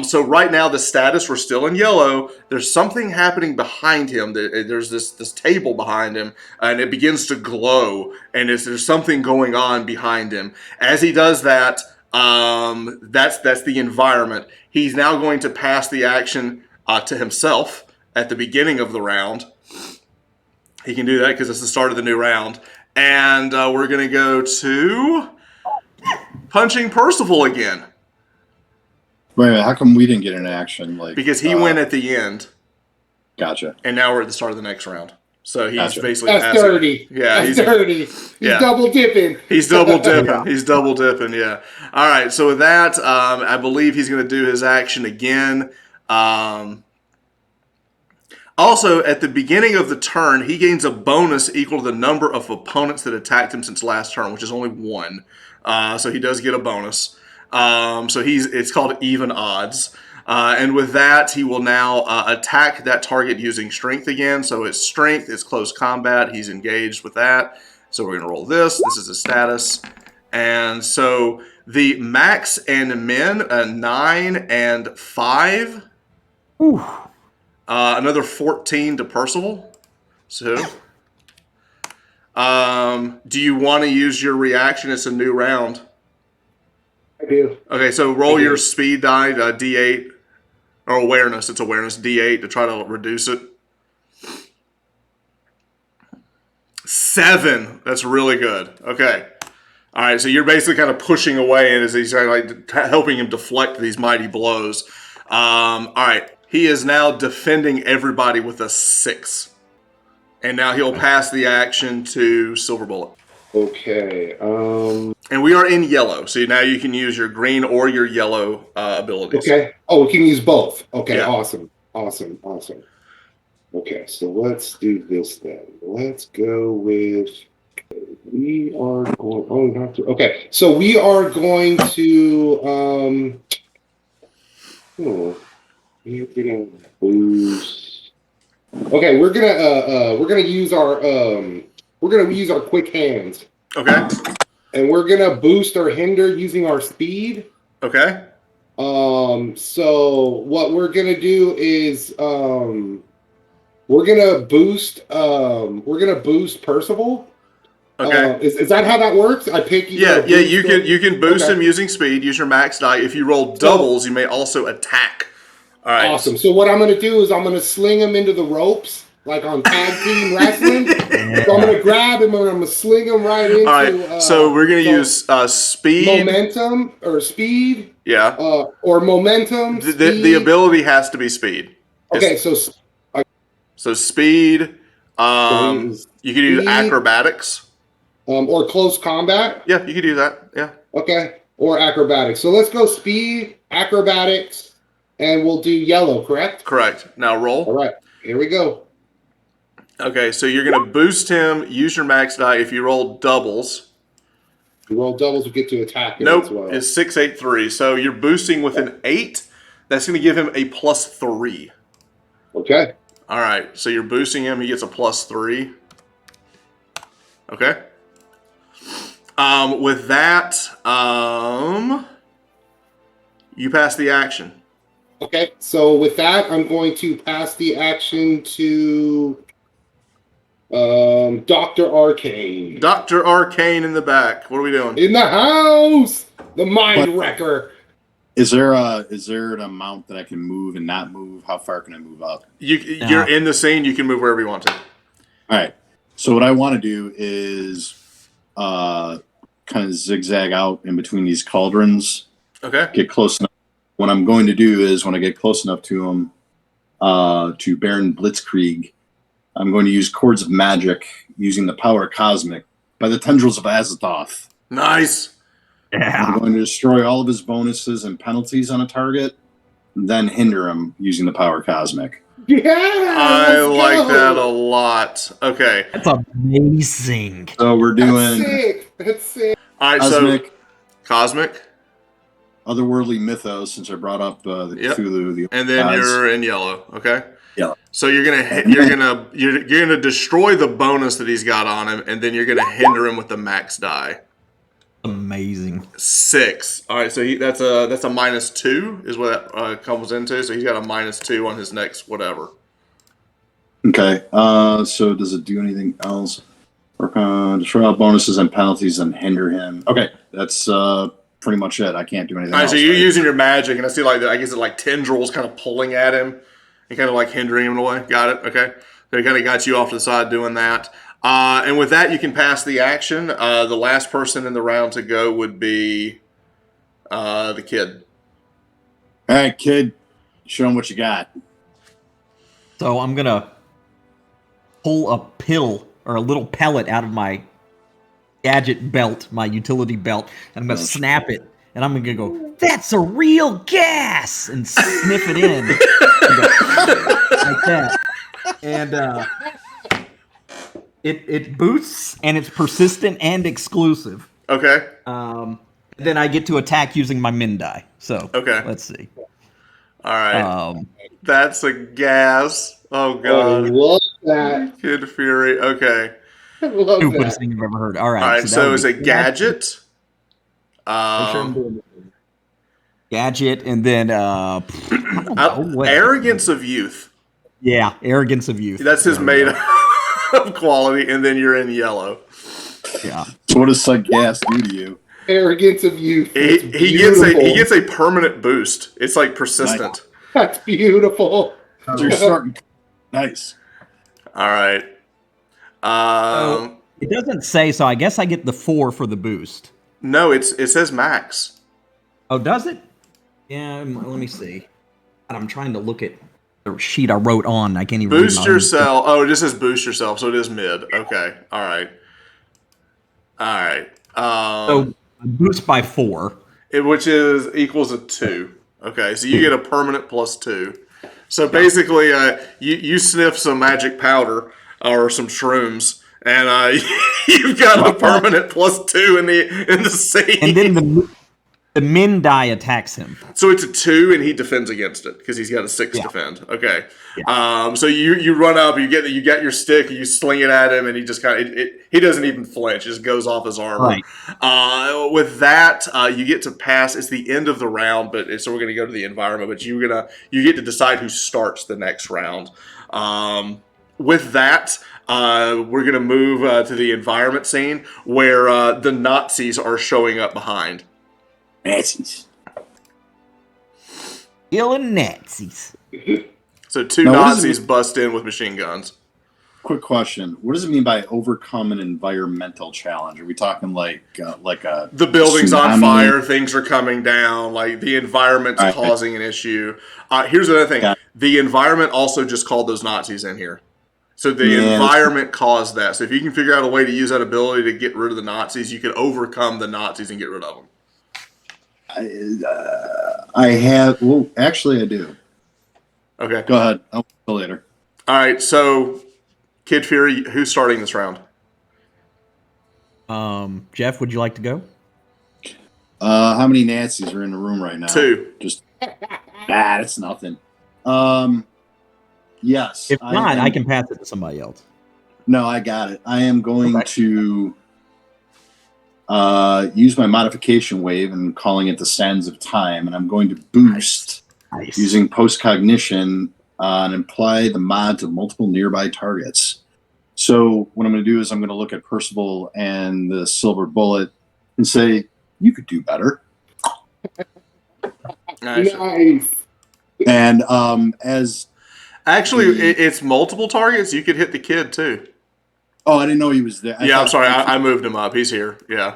So right now the status, we're still in yellow. There's something happening behind him. There's this table behind him, and it begins to glow. And there's something going on behind him. As he does that, that's the environment. He's now going to pass the action to himself at the beginning of the round. He can do that because it's the start of the new round. And we're going to go to punching Percival again. Wait a minute, how come we didn't get an action? Because he went at the end. Gotcha. And now we're at the start of the next round. So he's basically That's passing. dirty. Yeah, That's dirty. He's double dipping. He's double dipping. He's double dipping, yeah. All right, so with that, I believe he's going to do his action again. Also, at the beginning of the turn, he gains a bonus equal to the number of opponents that attacked him since last turn, which is only 1. So he does get a bonus. So it's called even odds. And with that, he will now attack that target using strength again. So it's strength, it's close combat. He's engaged with that. So we're going to roll this. This is a status. And so the max and min, 9 and 5. Ooh. Another 14 to Percival. So, do you want to use your reaction? It's a new round. I do. Okay, so roll your speed die, D8. Or awareness. It's awareness, D8 to try to reduce it. 7. That's really good. Okay. All right, so you're basically kind of pushing away and as he's like helping him deflect these mighty blows. All right. He is now defending everybody with a 6. And now he'll pass the action to Silver Bullet. Okay. And we are in yellow, so now you can use your green or your yellow abilities. Okay. Oh, we can use both. Okay, yeah. Awesome. Okay, so let's do this then. Let's go with... We are going... Oh, we have to... Okay, so we are going to... We're gonna boost... Okay, we're gonna use our quick hands. Okay. And we're gonna boost or hinder using our speed. Okay. So what we're gonna do is we're gonna boost Percival. Okay. Is that how that works? I pick you can boost him using speed, use your max die. If you roll doubles, you may also attack. All right. Awesome. So what I'm gonna do is I'm gonna sling him into the ropes. like on tag team wrestling. So I'm gonna grab him and I'm gonna sling him right into. All right. So we're gonna use speed, momentum or speed. Yeah. Or momentum. The ability has to be speed. Okay, so speed. You could use acrobatics. Or close combat. Yeah, you could do that. Yeah. Okay. Or acrobatics. So let's go speed, acrobatics, and we'll do yellow, correct? Correct. Now roll. All right. Here we go. Okay, so you're going to boost him, use your max die. If you roll doubles. If you roll doubles, we get to attack him nope, as well. It's 6, 8, 3. So you're boosting with an 8. That's going to give him a +3. Okay. All right, so you're boosting him. He gets a +3. Okay. With that, you pass the action. Okay, so with that, I'm going to pass the action to Dr. Arcane. Dr. Arcane in the back. What are we doing? In the house! The Mind Wrecker. Is there an amount that I can move and not move? How far can I move up? You're in the scene. You can move wherever you want to. All right. So what I want to do is kind of zigzag out in between these cauldrons. Okay. Get close enough. What I'm going to do is when I get close enough to him, to Baron Blitzkrieg, I'm going to use Chords of Magic using the power cosmic by the tendrils of Azathoth. Nice. Yeah. I'm going to destroy all of his bonuses and penalties on a target, then hinder him using the power cosmic. Yeah, I like that a lot. Okay. That's amazing. So we're doing That's sick. All right, cosmic, cosmic, otherworldly mythos. Since I brought up the Cthulhu, and then you're in yellow. Okay. Yellow. So you're gonna destroy the bonus that he's got on him, and then you're gonna hinder him with the max die. Amazing. 6. All right, so that's a -2 is what that comes into. So he's got a -2 on his next whatever. Okay. So does it do anything else? Destroy all bonuses and penalties and hinder him. Okay, that's pretty much it. I can't do anything. All right, else, so you're using your magic, and I see I guess it's like tendrils kind of pulling at him and kind of like hindering him away. Got it? Okay. So he kind of got you off to the side doing that. And with that, you can pass the action. The last person in the round to go would be the kid. All right, kid. Show him what you got. So I'm going to pull a pill or a little pellet out of my gadget belt, my utility belt, and I'm going to snap it. And I'm going to go, that's a real gas! And sniff it in. Like that. And it boosts, and it's persistent and exclusive. Okay. Then I get to attack using my min die. So, okay. Let's see. All right. That's a gas. Oh, God. I love that. Kid Fury. Okay. I love Stupidest thing I've ever heard. All right. So it's a gadget. Gadget, and then arrogance of youth. Yeah, arrogance of youth. That's his made of quality, and then you're in yellow. Yeah. So what does suck gas do to you? Arrogance of youth. He gets a permanent boost. It's like persistent. Nice. That's beautiful. So you're starting. Nice. All right. It doesn't say, so I guess I get the 4 for the boost. No, it says max. Oh, does it? Yeah, let me see. I'm trying to look at the sheet I wrote on. I can't even boost yourself. Oh, it just says boost yourself, so it is mid. Okay. All right. So boost by 4. Which equals a 2. Okay, so you get a permanent +2. So basically, you sniff some magic powder or some shrooms, and you've got a permanent +2 in the scene. And then the min die attacks him. So it's a 2, and he defends against it because he's got a 6 defend. Okay. Yeah. So you run up, you get your stick, you sling it at him, and he just kind of he doesn't even flinch; it just goes off his armor. Right. With that, you get to pass. It's the end of the round, so we're going to go to the environment. But you get to decide who starts the next round. With that, we're going to move to the environment scene where the Nazis are showing up behind. Nazis. Killing Nazis. So 2 Nazis bust in with machine guns. quick question. What does it mean by overcome an environmental challenge? Are we talking like a The building's on tsunami? fire, things are coming down, like the environment's All right. causing an issue. Here's the other thing: Got the environment also just called those Nazis in here. So the Yeah, environment caused that. So if you can figure out a way to use that ability to get rid of the Nazis, you can overcome the Nazis and get rid of them. I have. Well, actually, I do. Okay. Go ahead. I'll go later. All right. So, Kid Fury, who's starting this round? Jeff, would you like to go? How many Nazis are in the room right now? 2. Just that's nothing. Yes. If not, I can pass it to somebody else. No, I got it. I am going to use my modification wave and calling it the Sands of Time, and I'm going to boost using post-cognition and apply the mod to multiple nearby targets. So what I'm going to do is I'm going to look at Percival and the Silver Bullet and say, you could do better. Nice. And as... Actually, it's multiple targets. You could hit the kid, too. Oh, I didn't know he was there. I'm sorry. I moved him up. He's here. Yeah.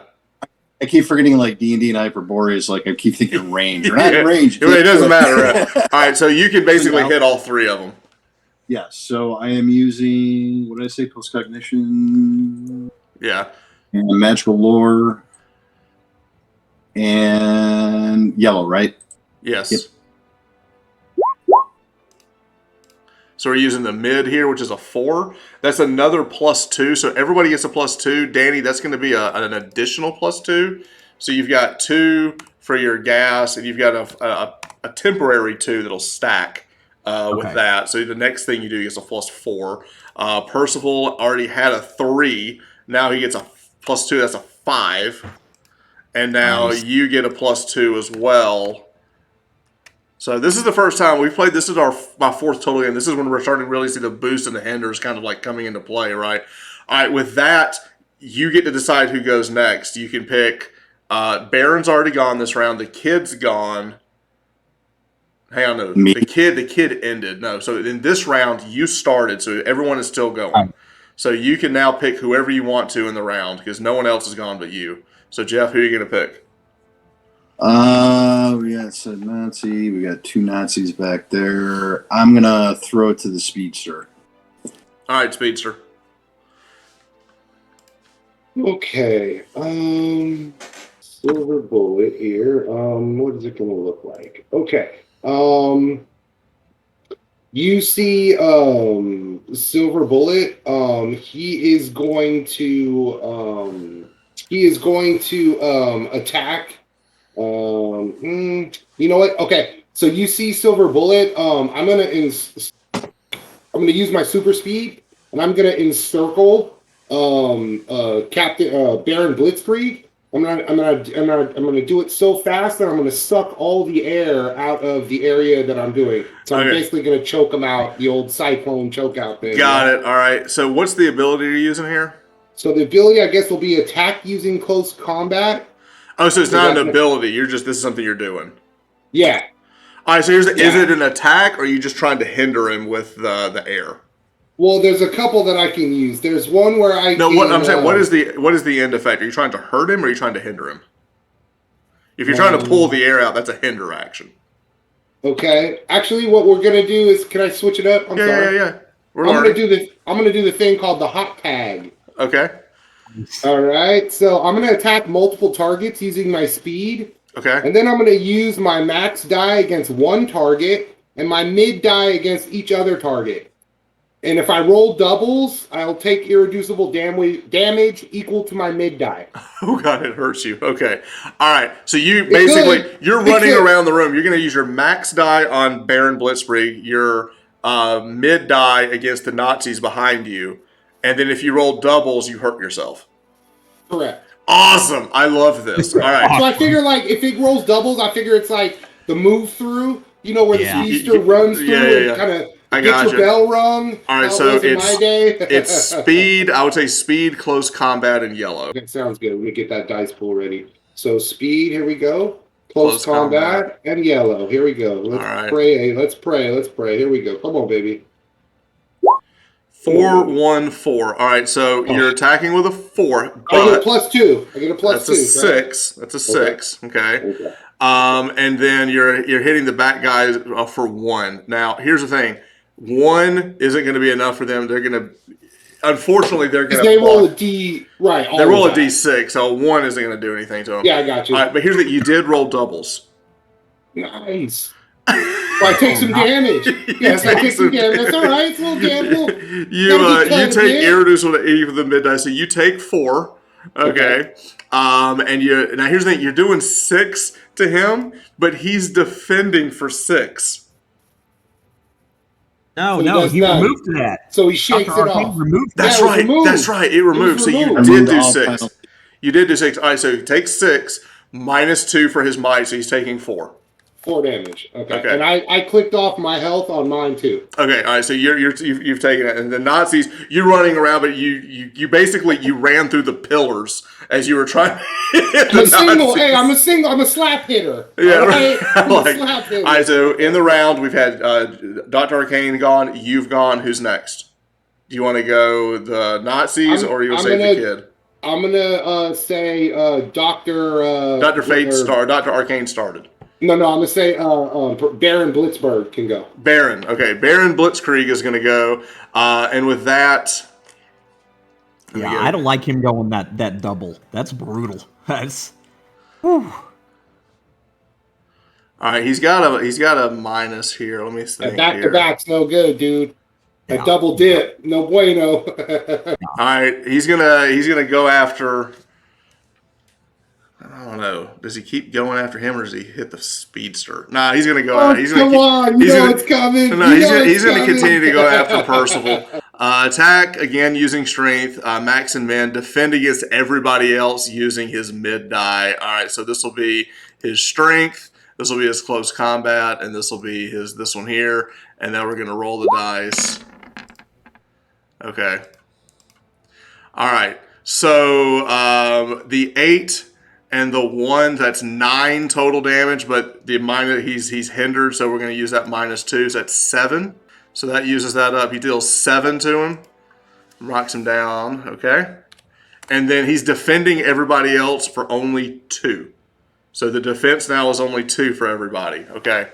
I keep forgetting like D&D and Hyperborean. Like I keep thinking range. You're not in range. It doesn't matter. Right? All right, so you can basically hit all 3 of them. Yeah, so I am using, what did I say, post-cognition? Yeah. And magical lore. And yellow, right? Yes. Yep. So we're using the mid here, which is a 4. That's another +2. So everybody gets a +2. Danny, that's going to be an additional +2. So you've got 2 for your gas, and you've got a temporary 2 that'll stack with that. So the next thing you do is a +4. Percival already had a 3. Now he gets a +2. That's a 5. And now you get a +2 as well. So this is the first time we've played. This is my 4th total game. This is when we're starting to really see the boost and the hinders kind of like coming into play, right? All right, with that, you get to decide who goes next. You can pick. Baron's already gone this round. The kid's gone. Hang on, no. Me. The kid ended. No, so in this round you started, so everyone is still going. So you can now pick whoever you want to in the round because no one else is gone but you. So Jeff, who are you going to pick? We got a Nazi. We got 2 Nazis back there. I'm gonna throw it to the Speedster. All right, Speedster. Okay. Silver Bullet here. What is it gonna look like? Okay. You see Silver Bullet. He is going to attack. You know what? Okay, so you see Silver Bullet. I'm gonna use my super speed, and I'm gonna encircle Captain Baron Blitzkrieg. I'm gonna do it so fast that I'm gonna suck all the air out of the area that I'm doing. So I'm basically gonna choke him out, the old cyclone choke out thing. Got it. All right. So what's the ability you're using here? So the ability, I guess, will be attack using close combat. Oh, so it's not an ability. This is something you're doing. Yeah. All right. So is it an attack, or are you just trying to hinder him with the air? Well, there's a couple that I can use. There's one where what I'm saying. What is the end effect? Are you trying to hurt him, or are you trying to hinder him? If you're trying to pull the air out, that's a hinder action. Okay. Actually, what we're gonna do is, can I switch it up? I'm sorry. Yeah. I'm gonna do the thing called the hot tag. Okay. All right, so I'm going to attack multiple targets using my speed. Okay. And then I'm going to use my max die against one target and my mid die against each other target. And if I roll doubles, I'll take irreducible damage equal to my mid die. Oh God, it hurts you. Okay. All right. So you're running around the room. You're going to use your max die on Baron Blitzkrieg, your mid die against the Nazis behind you. And then if you roll doubles, you hurt yourself. Correct. Awesome. I love this. All right. So I figure, like, if it rolls doubles, I figure it's like the move through, where the speedster runs through and kind of gets your bell rung. All right, so it's speed. I would say speed, close combat, and yellow. That sounds good. We get that dice pool ready. So speed, here we go. Close combat, and yellow. Here we go. Let's pray. Let's pray. Here we go. Come on, baby. 4, 1, 4. All right, so you're attacking with a 4. But I get a +2. I get a +2. That's a 6. That's a 6. Okay. And then you're hitting the back guys for 1. Now, here's the thing. 1 isn't going to be enough for them. They're going to, unfortunately, they're going to. They roll a D, right? They roll a D6, so 1 isn't going to do anything to them. Yeah, I got you. All right, but here's the, you did roll doubles. Nice. Well, I take some damage. Yes, I take some damage. That's all right. It's a little gamble. You take irreducible to E for the mid dice, so you take 4. Okay. And you now here's the thing: you're doing 6 to him, but he's defending for 6. No, So he removed that. So he shakes Dr. it Arcane off. removed That's Yeah, right. removed. That's right. It removed. So you removed. did do all 6. penalties. You did do 6. All right. So you take 6 minus 2 for his might, so he's taking 4. 4 damage. Okay. Okay. And I clicked off my health on mine too. Okay, all right. So you've taken it, and the Nazis, you're running around, but you basically you ran through the pillars as you were trying to hit I'm the a single. Nazis. Hey, I'm a slap hitter. Yeah, all right. right? I'm Like, a slap hitter. all right. So in the round, we've had Dr. Arcane gone. You've gone. Who's next? Do you want to go the Nazis or you want to save the kid? I'm gonna say Doctor. Dr. Dr. Arcane started. No, I'm gonna say Baron Blitzberg can go. Baron. Okay, Baron Blitzkrieg is going to go, and with that. Yeah, I don't like him going that double. That's brutal. That's. Whew. All right, he's got a minus here. Let me think. Back to back's no good, dude. A Yeah. double dip, no bueno. All right, he's gonna go after. I don't know. Does he keep going after him, or does he hit the speedster? Nah, he's gonna go out. He's gonna come on, it's coming. No, he's gonna continue to go after Percival. Attack again using strength. Max and men defend against everybody else using his mid die. All right, so this will be his strength. This will be his close combat, and this will be this one here. And then we're gonna roll the dice. Okay. All right. So the 8 and the 1, that's 9 total damage, but the minus he's hindered, so we're going to use that -2. So that's 7. So that uses that up. He deals 7 to him, knocks him down. Okay. And then he's defending everybody else for only 2. So the defense now is only 2 for everybody. Okay.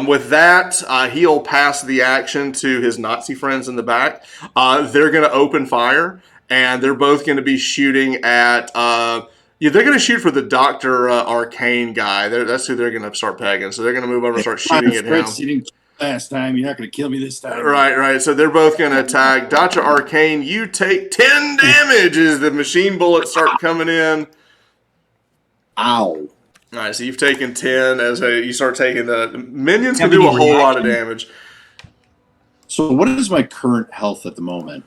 With that, he'll pass the action to his Nazi friends in the back. They're going to open fire, and they're both going to be shooting at. They're going to shoot for the Dr. Arcane guy. That's who they're going to start pegging. So they're going to move over and start shooting at him. You didn't last time. You're not going to kill me this time. Right. So they're both going to attack. Dr. Arcane, you take 10 damage as the machine bullets start coming in. Ow. All right, so you've taken 10 as you start taking the minions can do a whole lot of damage. So what is my current health at the moment?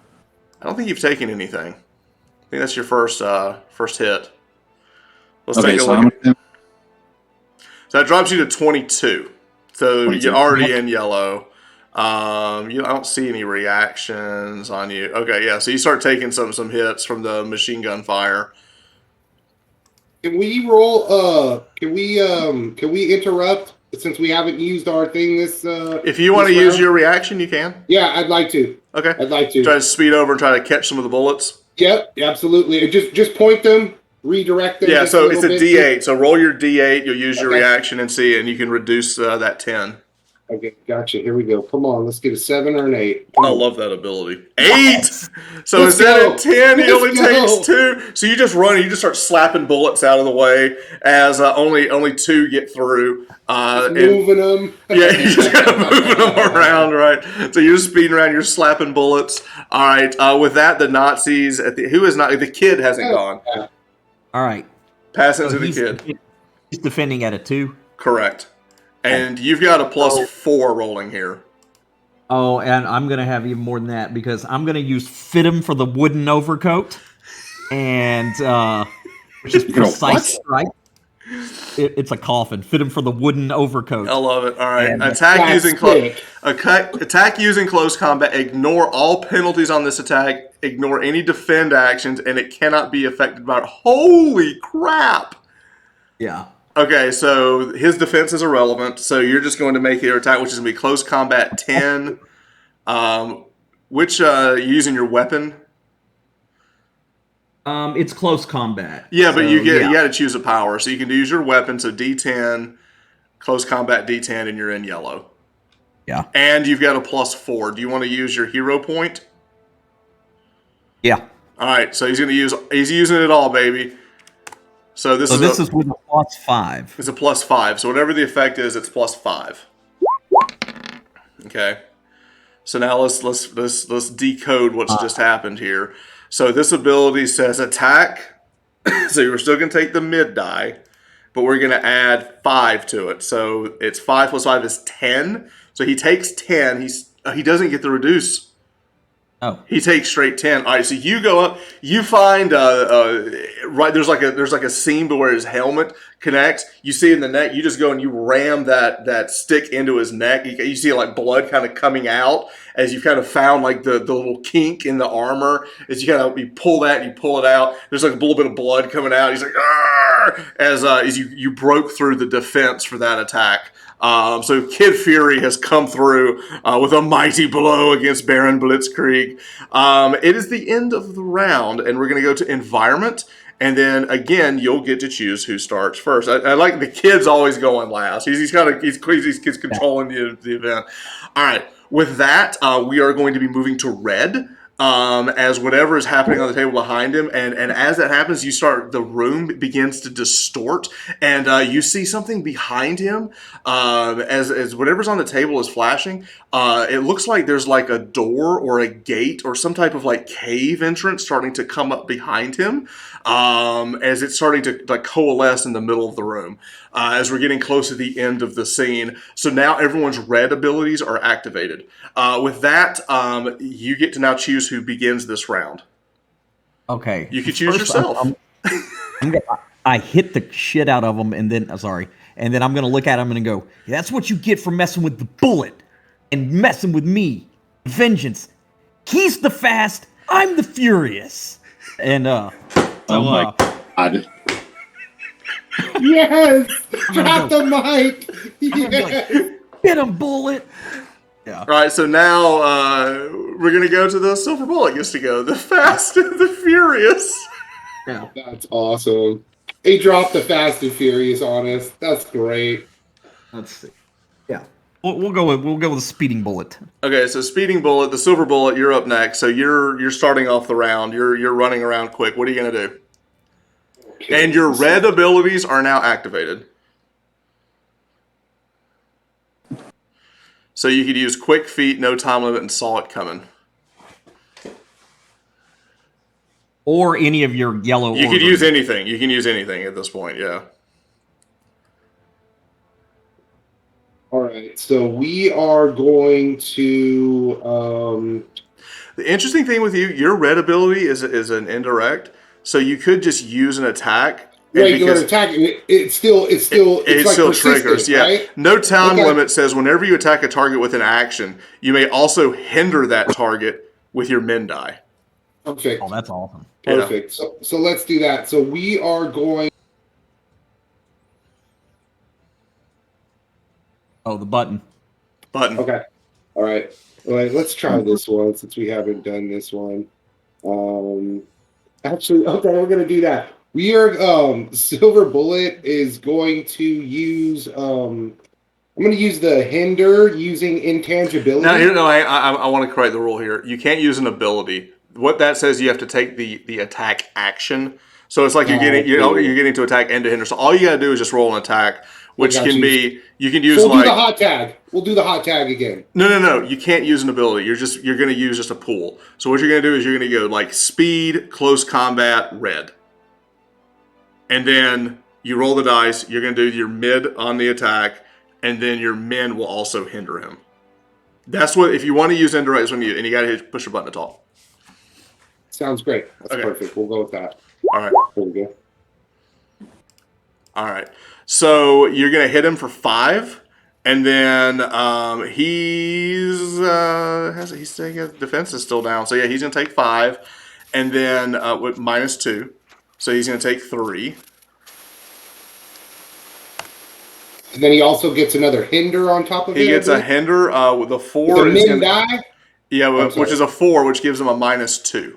I don't think you've taken anything. I think that's your first hit. Let's Okay, take a so look. I'm So that drops you to 22. So 22. you're already in yellow. I don't see any reactions on you. Okay, yeah. So you start taking some hits from the machine gun fire. Can we roll? Can we interrupt since we haven't used our thing this? If you want to use your reaction, you can. Yeah, I'd like to. Okay. I'd like to. Try to speed over and try to catch some of the bullets. Yep, absolutely. Just point them, redirect them. Yeah, just so it's a bit. D8. So roll your D8. You'll use your Okay. reaction and see, and you can reduce that 10. Okay, gotcha. Here we go. Come on, let's get a 7 or an 8. I love that ability. 8! So Let's instead go. of 10, he only Let's go. takes 2. So you just run and you just start slapping bullets out of the way as only 2 get through. Moving them. Yeah, you're just kind of moving them around, right? So you're just speeding around, you're slapping bullets. All right, with that, the Nazis, the kid hasn't gone. All right. Pass it So to the kid. He's defending at a 2. Correct. And you've got a +4 rolling here. Oh, and I'm going to have even more than that because I'm going to use fit him for the wooden overcoat. And, which is precise, right? It's a coffin. Fit him for the wooden overcoat. I love it. All right. And Attack using close combat. Ignore all penalties on this attack. Ignore any defend actions, and it cannot be affected by it. Holy crap! Yeah. Okay, so his defense is irrelevant. So you're just going to make your attack, which is going to be close combat 10. Which using your weapon? It's close combat. Yeah, but so, you got to choose a power. So you can use your weapon, so D10, close combat D10, and you're in yellow. Yeah. And you've got a +4. Do you want to use your hero point? Yeah. All right, so he's using it all, baby. So this is with a +5. It's a +5. So whatever the effect is, it's +5. Okay. So now let's decode what's just happened here. So this ability says attack. So you're still going to take the mid die, but we're going to add 5 to it. So it's 5 + 5 is 10. So he takes 10. He doesn't get the reduce. Oh. He takes straight 10. All right, so you go up. You find right there's like a seam to where his helmet connects. You see in the neck. You just go and you ram that stick into his neck. You see like blood kind of coming out as you kind of found like the little kink in the armor. As you pull that and you pull it out. There's like a little bit of blood coming out. He's like, argh! As you broke through the defense for that attack. So Kid Fury has come through with a mighty blow against Baron Blitzkrieg. It is the end of the round, and we're going to go to environment. And then again, you'll get to choose who starts first. I like the kid's always going last. He's controlling the event. All right. With that, we are going to be moving to red. As whatever is happening on the table behind him, and as that happens, the room begins to distort, and you see something behind him. As whatever's on the table is flashing, it looks like there's like a door or a gate or some type of like cave entrance starting to come up behind him. As it's starting to like coalesce in the middle of the room, as we're getting close to the end of the scene. So now everyone's red abilities are activated. With that, you get to now choose who begins this round. Okay. You can choose yourself. I hit the shit out of him, and then and then I'm gonna look at him and go, "That's what you get for messing with the bullet and messing with me. Vengeance. He's the fast. I'm the furious." And oh my god! Yes, drop the mic. Yes. Hit him, bullet. Yeah. All right, so now we're going to go to the Silver Bullet gets to go. The Fast and the Furious. Yeah. That's awesome. They dropped the Fast and Furious on us. That's great. Let's see. Yeah. We'll go with the Speeding Bullet. Okay, so Speeding Bullet, the Silver Bullet, you're up next. So you're starting off the round. You're running around quick. What are you going to do? Okay. And your red abilities are now activated. So you could use Quick Feet, No Time Limit, and Saw It Coming. Or any of your yellow. You could use anything. You can use anything at this point, yeah. All right, so we are going to... The interesting thing with you, your red ability is an indirect, so you could just use an attack. Regular attack, it still like triggers. Yeah, right? No time limit says whenever you attack a target with an action, you may also hinder that target with your min die. Perfect. Oh, that's awesome. Perfect. Yeah. So let's do that. So we are going. Oh, the button. Okay. All right. Let's try this one since we haven't done this one. Actually, okay, we're gonna do that. We are Silver Bullet is going to use I'm going to use the hinder using intangibility. No, I want to correct the rule here. You can't use an ability. What that says, you have to take the attack action. So it's like you're getting to attack and to hinder. So all you got to do is just roll an attack, which can be you can use. So we'll do the hot tag. We'll do the hot tag again. No. You can't use an ability. You're going to use just a pool. So what you're going to do is you're going to go like speed, close combat, red. And then you roll the dice. You're going to do your mid on the attack, and then your min will also hinder him. That's what, if you want to use indirect, and you got to push a button at all. Sounds great. That's perfect. We'll go with that. All right. There we go. All right. So you're going to hit him for 5, and then his defense is still down. So yeah, he's going to take 5, and then with -2. So he's going to take 3. And then he also gets another hinder on top of it. He gets a hinder with a 4. The min die? Yeah, I'm which sorry. is a 4, which gives him a -2.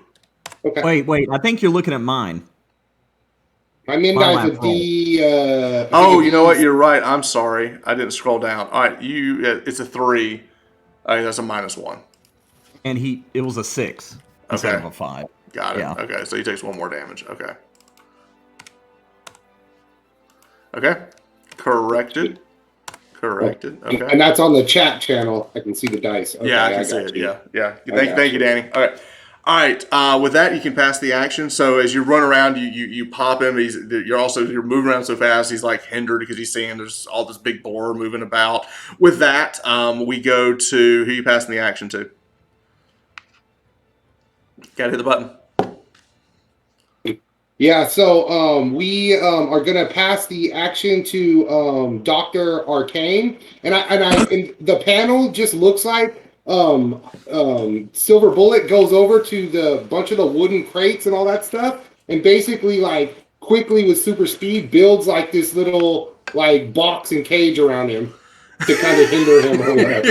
Okay. Wait. I think you're looking at mine. My min My guy's a last roll. D. I think Oh, a you know what? D. You're right. I'm sorry. I didn't scroll down. All right, it's a 3. That's a -1. And it was a 6 instead Okay, of a 5. got it. Yeah. Okay, so he takes 1 more damage. Okay. Okay. Corrected. Corrected. Okay. And that's on the chat channel. I can see the dice. Okay, Yeah, I can I see got it. you. Yeah, yeah. I Thank got you, you. Danny. All right. All right. With that, you can pass the action. So as you run around, you pop him. You're moving around so fast. He's like hindered because he's seeing there's all this big boar moving about. With that, we go to who you passing the action to. Got to hit the button. Yeah, so we are gonna pass the action to Dr. Arcane, and the panel just looks like Silver Bullet goes over to the bunch of the wooden crates and all that stuff, and basically like quickly with super speed builds like this little like box and cage around him to kind of hinder him or whatever.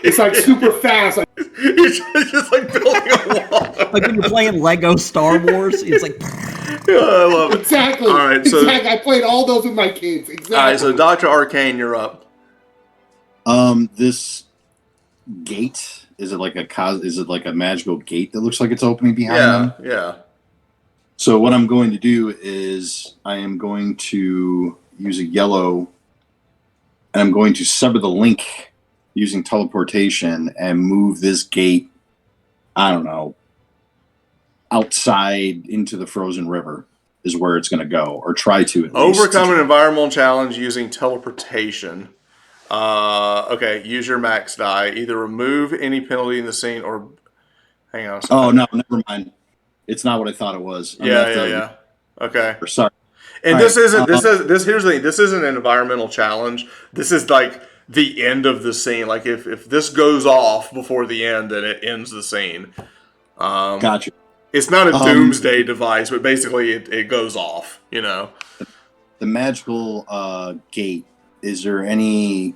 It's like super fast. Like, He's just like building a wall. Like when you're playing Lego Star Wars, it's like. I love it. exactly. All right, so exactly. I played all those with my kids. Exactly. all right, so Dr. Arcane, you're up. This gate, is it like a magical gate that looks like it's opening behind them? Yeah. So what I'm going to do is I am going to use a yellow, and I'm going to sever the link using teleportation and move this gate, I don't know, outside into the frozen river is where it's going to go, or try to at least. Overcome an environmental challenge using teleportation. Okay, use your max die. Either remove any penalty in the scene or hang on a second. Oh no, never mind. It's not what I thought it was. Yeah. Okay. Sorry. And All this right, isn't here's the thing. This isn't an environmental challenge. This is like the end of the scene. Like if this goes off before the end, then it ends the scene. Gotcha. It's not a doomsday device, but basically it goes off, you know. The magical gate, is there any,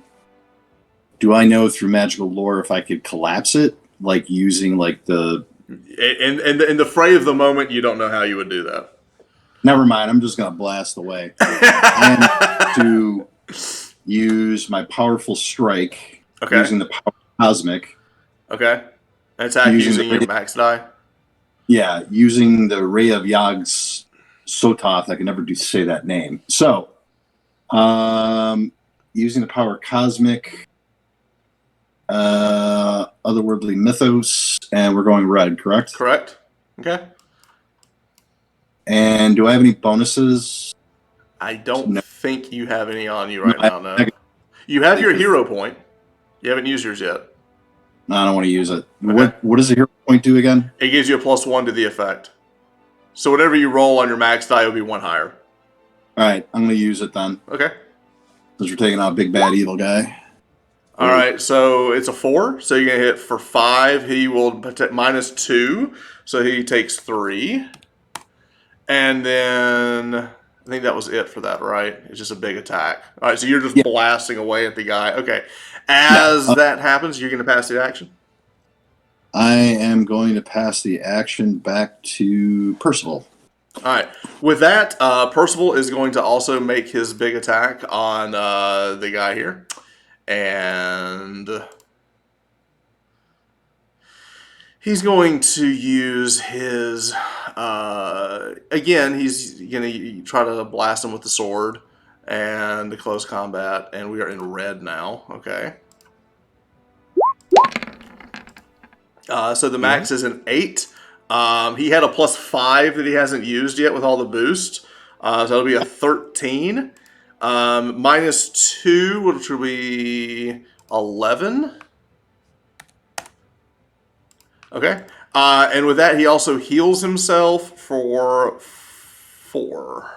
do I know through magical lore if I could collapse it, like using like the In the fray of the moment, you don't know how you would do that. never mind, I'm just gonna blast away. And to use my powerful strike, Okay. using the power cosmic. Okay. Attack using your max die. Yeah, using the Ray of Yog's Sototh. I can never say that name. So, using the power cosmic, otherworldly mythos, and we're going red, correct? Correct. Okay. And do I have any bonuses? I don't No. think you have any on you right No, now, no. You have your hero point. You haven't used yours yet. No, I don't want to use it. Okay. What does the hero point do again? It gives you a +1 to the effect. So whatever you roll on your max die will be 1 higher. All right, I'm going to use it then, Okay. because we're taking out big bad evil guy. All right, so it's a 4. So you're going to hit for 5. He will -2. So he takes 3. And then I think that was it for that, right? It's just a big attack. All right, so you're just blasting away at the guy. Okay. As that happens, you're going to pass the action. I am going to pass the action back to Percival. All right. With that, Percival is going to also make his big attack on the guy here. And he's going to use his... again, he's going to try to blast him with the sword and the close combat. And we are in red now. Okay. So the max is an 8. He had a +5 that he hasn't used yet with all the boost. So that'll be a 13. -2, which will be 11. Okay. And with that, he also heals himself for 4.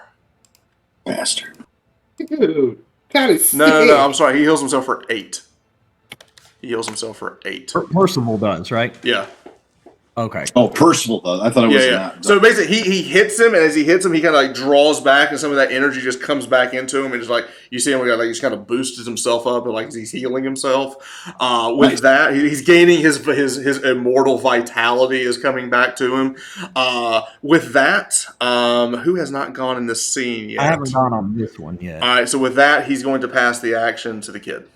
Bastard. Dude, that is No. I'm sorry. He heals himself for 8. He heals himself for 8. Percival does, right? Yeah. Okay. Oh, Percival though. I thought it was not. So basically, he hits him, and as he hits him, he kind of like draws back, and some of that energy just comes back into him, and just like you see him, like he's kind of boosted himself up, and like he's healing himself. With Nice. that, he's gaining his immortal vitality is coming back to him. With that, who has not gone in this scene yet? I haven't gone on this one yet. All right, so with that, he's going to pass the action to the kid.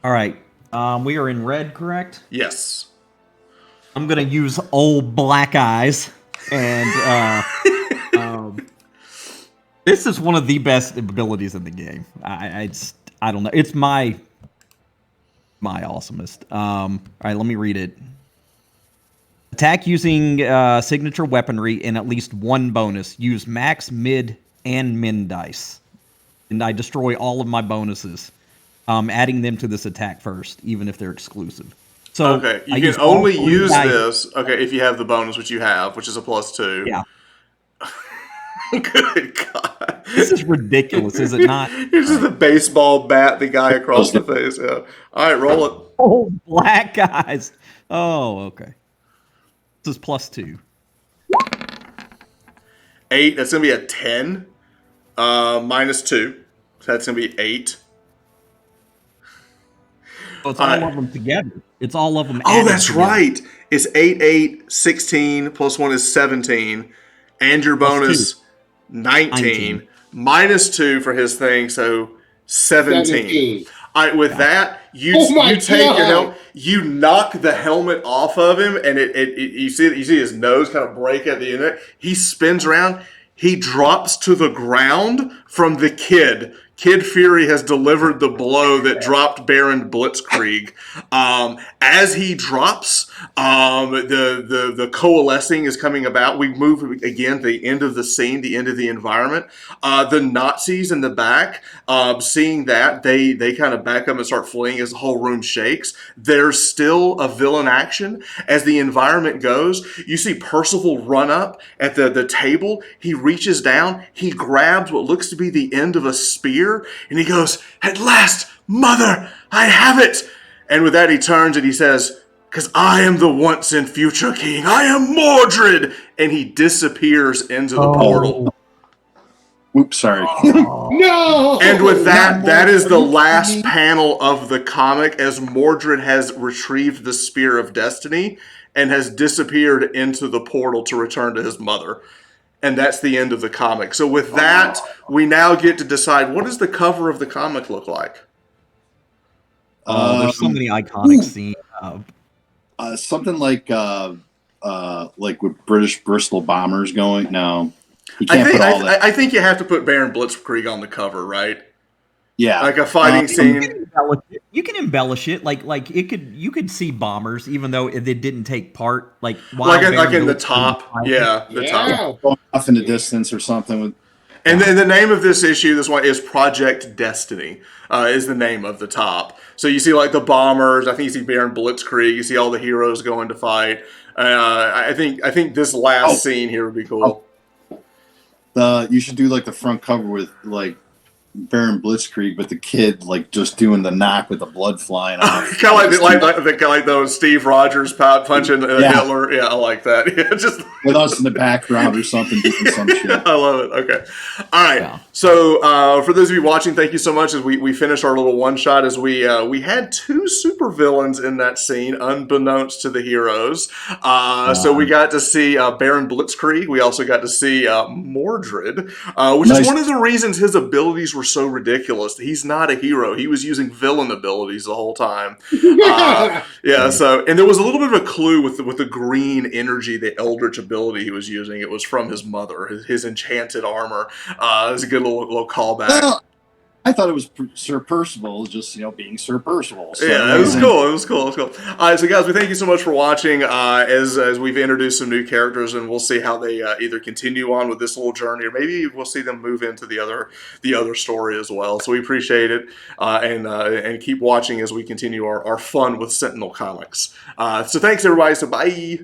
All right. We are in red, correct? Yes. I'm gonna use old black eyes, and this is one of the best abilities in the game. I don't know. It's my awesomest. All right, let me read it. Attack using signature weaponry and at least one bonus. Use max, mid, and min dice, and I destroy all of my bonuses, adding them to this attack first, even if they're exclusive. So okay, you can only use this, if you have the bonus, which you have, which is a +2. Yeah. Good God. This is ridiculous, is it not? It's just the baseball bat the guy across the face. Yeah. All right, roll it. Oh, black guys. Oh, okay. This is +2. 8. That's going to be a 10. -2. So that's going to be 8. So it's all of them together. It's all of them. Oh, that's together. right. It's 8, 8, 16, +1 is 17. And your bonus, 19. -2 for his thing, so 17. All right, with that, you take your helmet, you knock the helmet off of him, and you see his nose kind of break at the end of it. He spins around. He drops to the ground from the kid. Kid Fury has delivered the blow that dropped Baron Blitzkrieg. As he drops, the coalescing is coming about. We move again to the end of the scene, the end of the environment. The Nazis in the back, seeing that, they kind of back up and start fleeing as the whole room shakes. There's still a villain action as the environment goes. You see Percival run up at the table. He reaches down. He grabs what looks to be the end of a spear. And he goes, "At last, Mother, I have it!" And with that, he turns and he says, "'Cause I am the once and future king. I am Mordred!" And he disappears into the portal. Oops, sorry. No! And with that, that is the last panel of the comic as Mordred has retrieved the Spear of Destiny and has disappeared into the portal to return to his mother. And that's the end of the comic. So with that, we now get to decide, what does the cover of the comic look like? There's so many iconic scenes. Something like with British Bristol bombers going. No, you can't put all that. I think you have to put Baron Blitzkrieg on the cover, right? Yeah, like a fighting scene. You can embellish it, like it could. You could see bombers, even though it didn't take part. Like in the top, top, going off in the distance or something. With and then the name of this issue, this one is Project Destiny. Is the name of the top. So you see like the bombers. I think you see Baron Blitzkrieg. You see all the heroes going to fight. I think this last scene here would be cool. You should do like the front cover with like Baron Blitzkrieg, but the kid like just doing the knock with the blood flying off. kind of like those Steve Rogers punching Hitler. Yeah, I like that. Yeah, just with us in the background or something, doing some shit. I love it. Okay, all right. Yeah. So for those of you watching, thank you so much. As we finished our little one shot, as we had 2 supervillains in that scene, unbeknownst to the heroes. So we got to see Baron Blitzkrieg. We also got to see Mordred, which is one of the reasons his abilities were so ridiculous. He's not a hero. He was using villain abilities the whole time. So and there was a little bit of a clue with the green energy, the eldritch ability he was using. It was from his mother, his enchanted armor. It was a good little callback. Well, I thought it was Sir Percival, just being Sir Percival. So, yeah, it was cool. It was cool. All right, so guys, we thank you so much for watching. As we've introduced some new characters, and we'll see how they either continue on with this little journey, or maybe we'll see them move into the other story as well. So we appreciate it, and keep watching as we continue our fun with Sentinel Comics. So thanks everybody. So bye.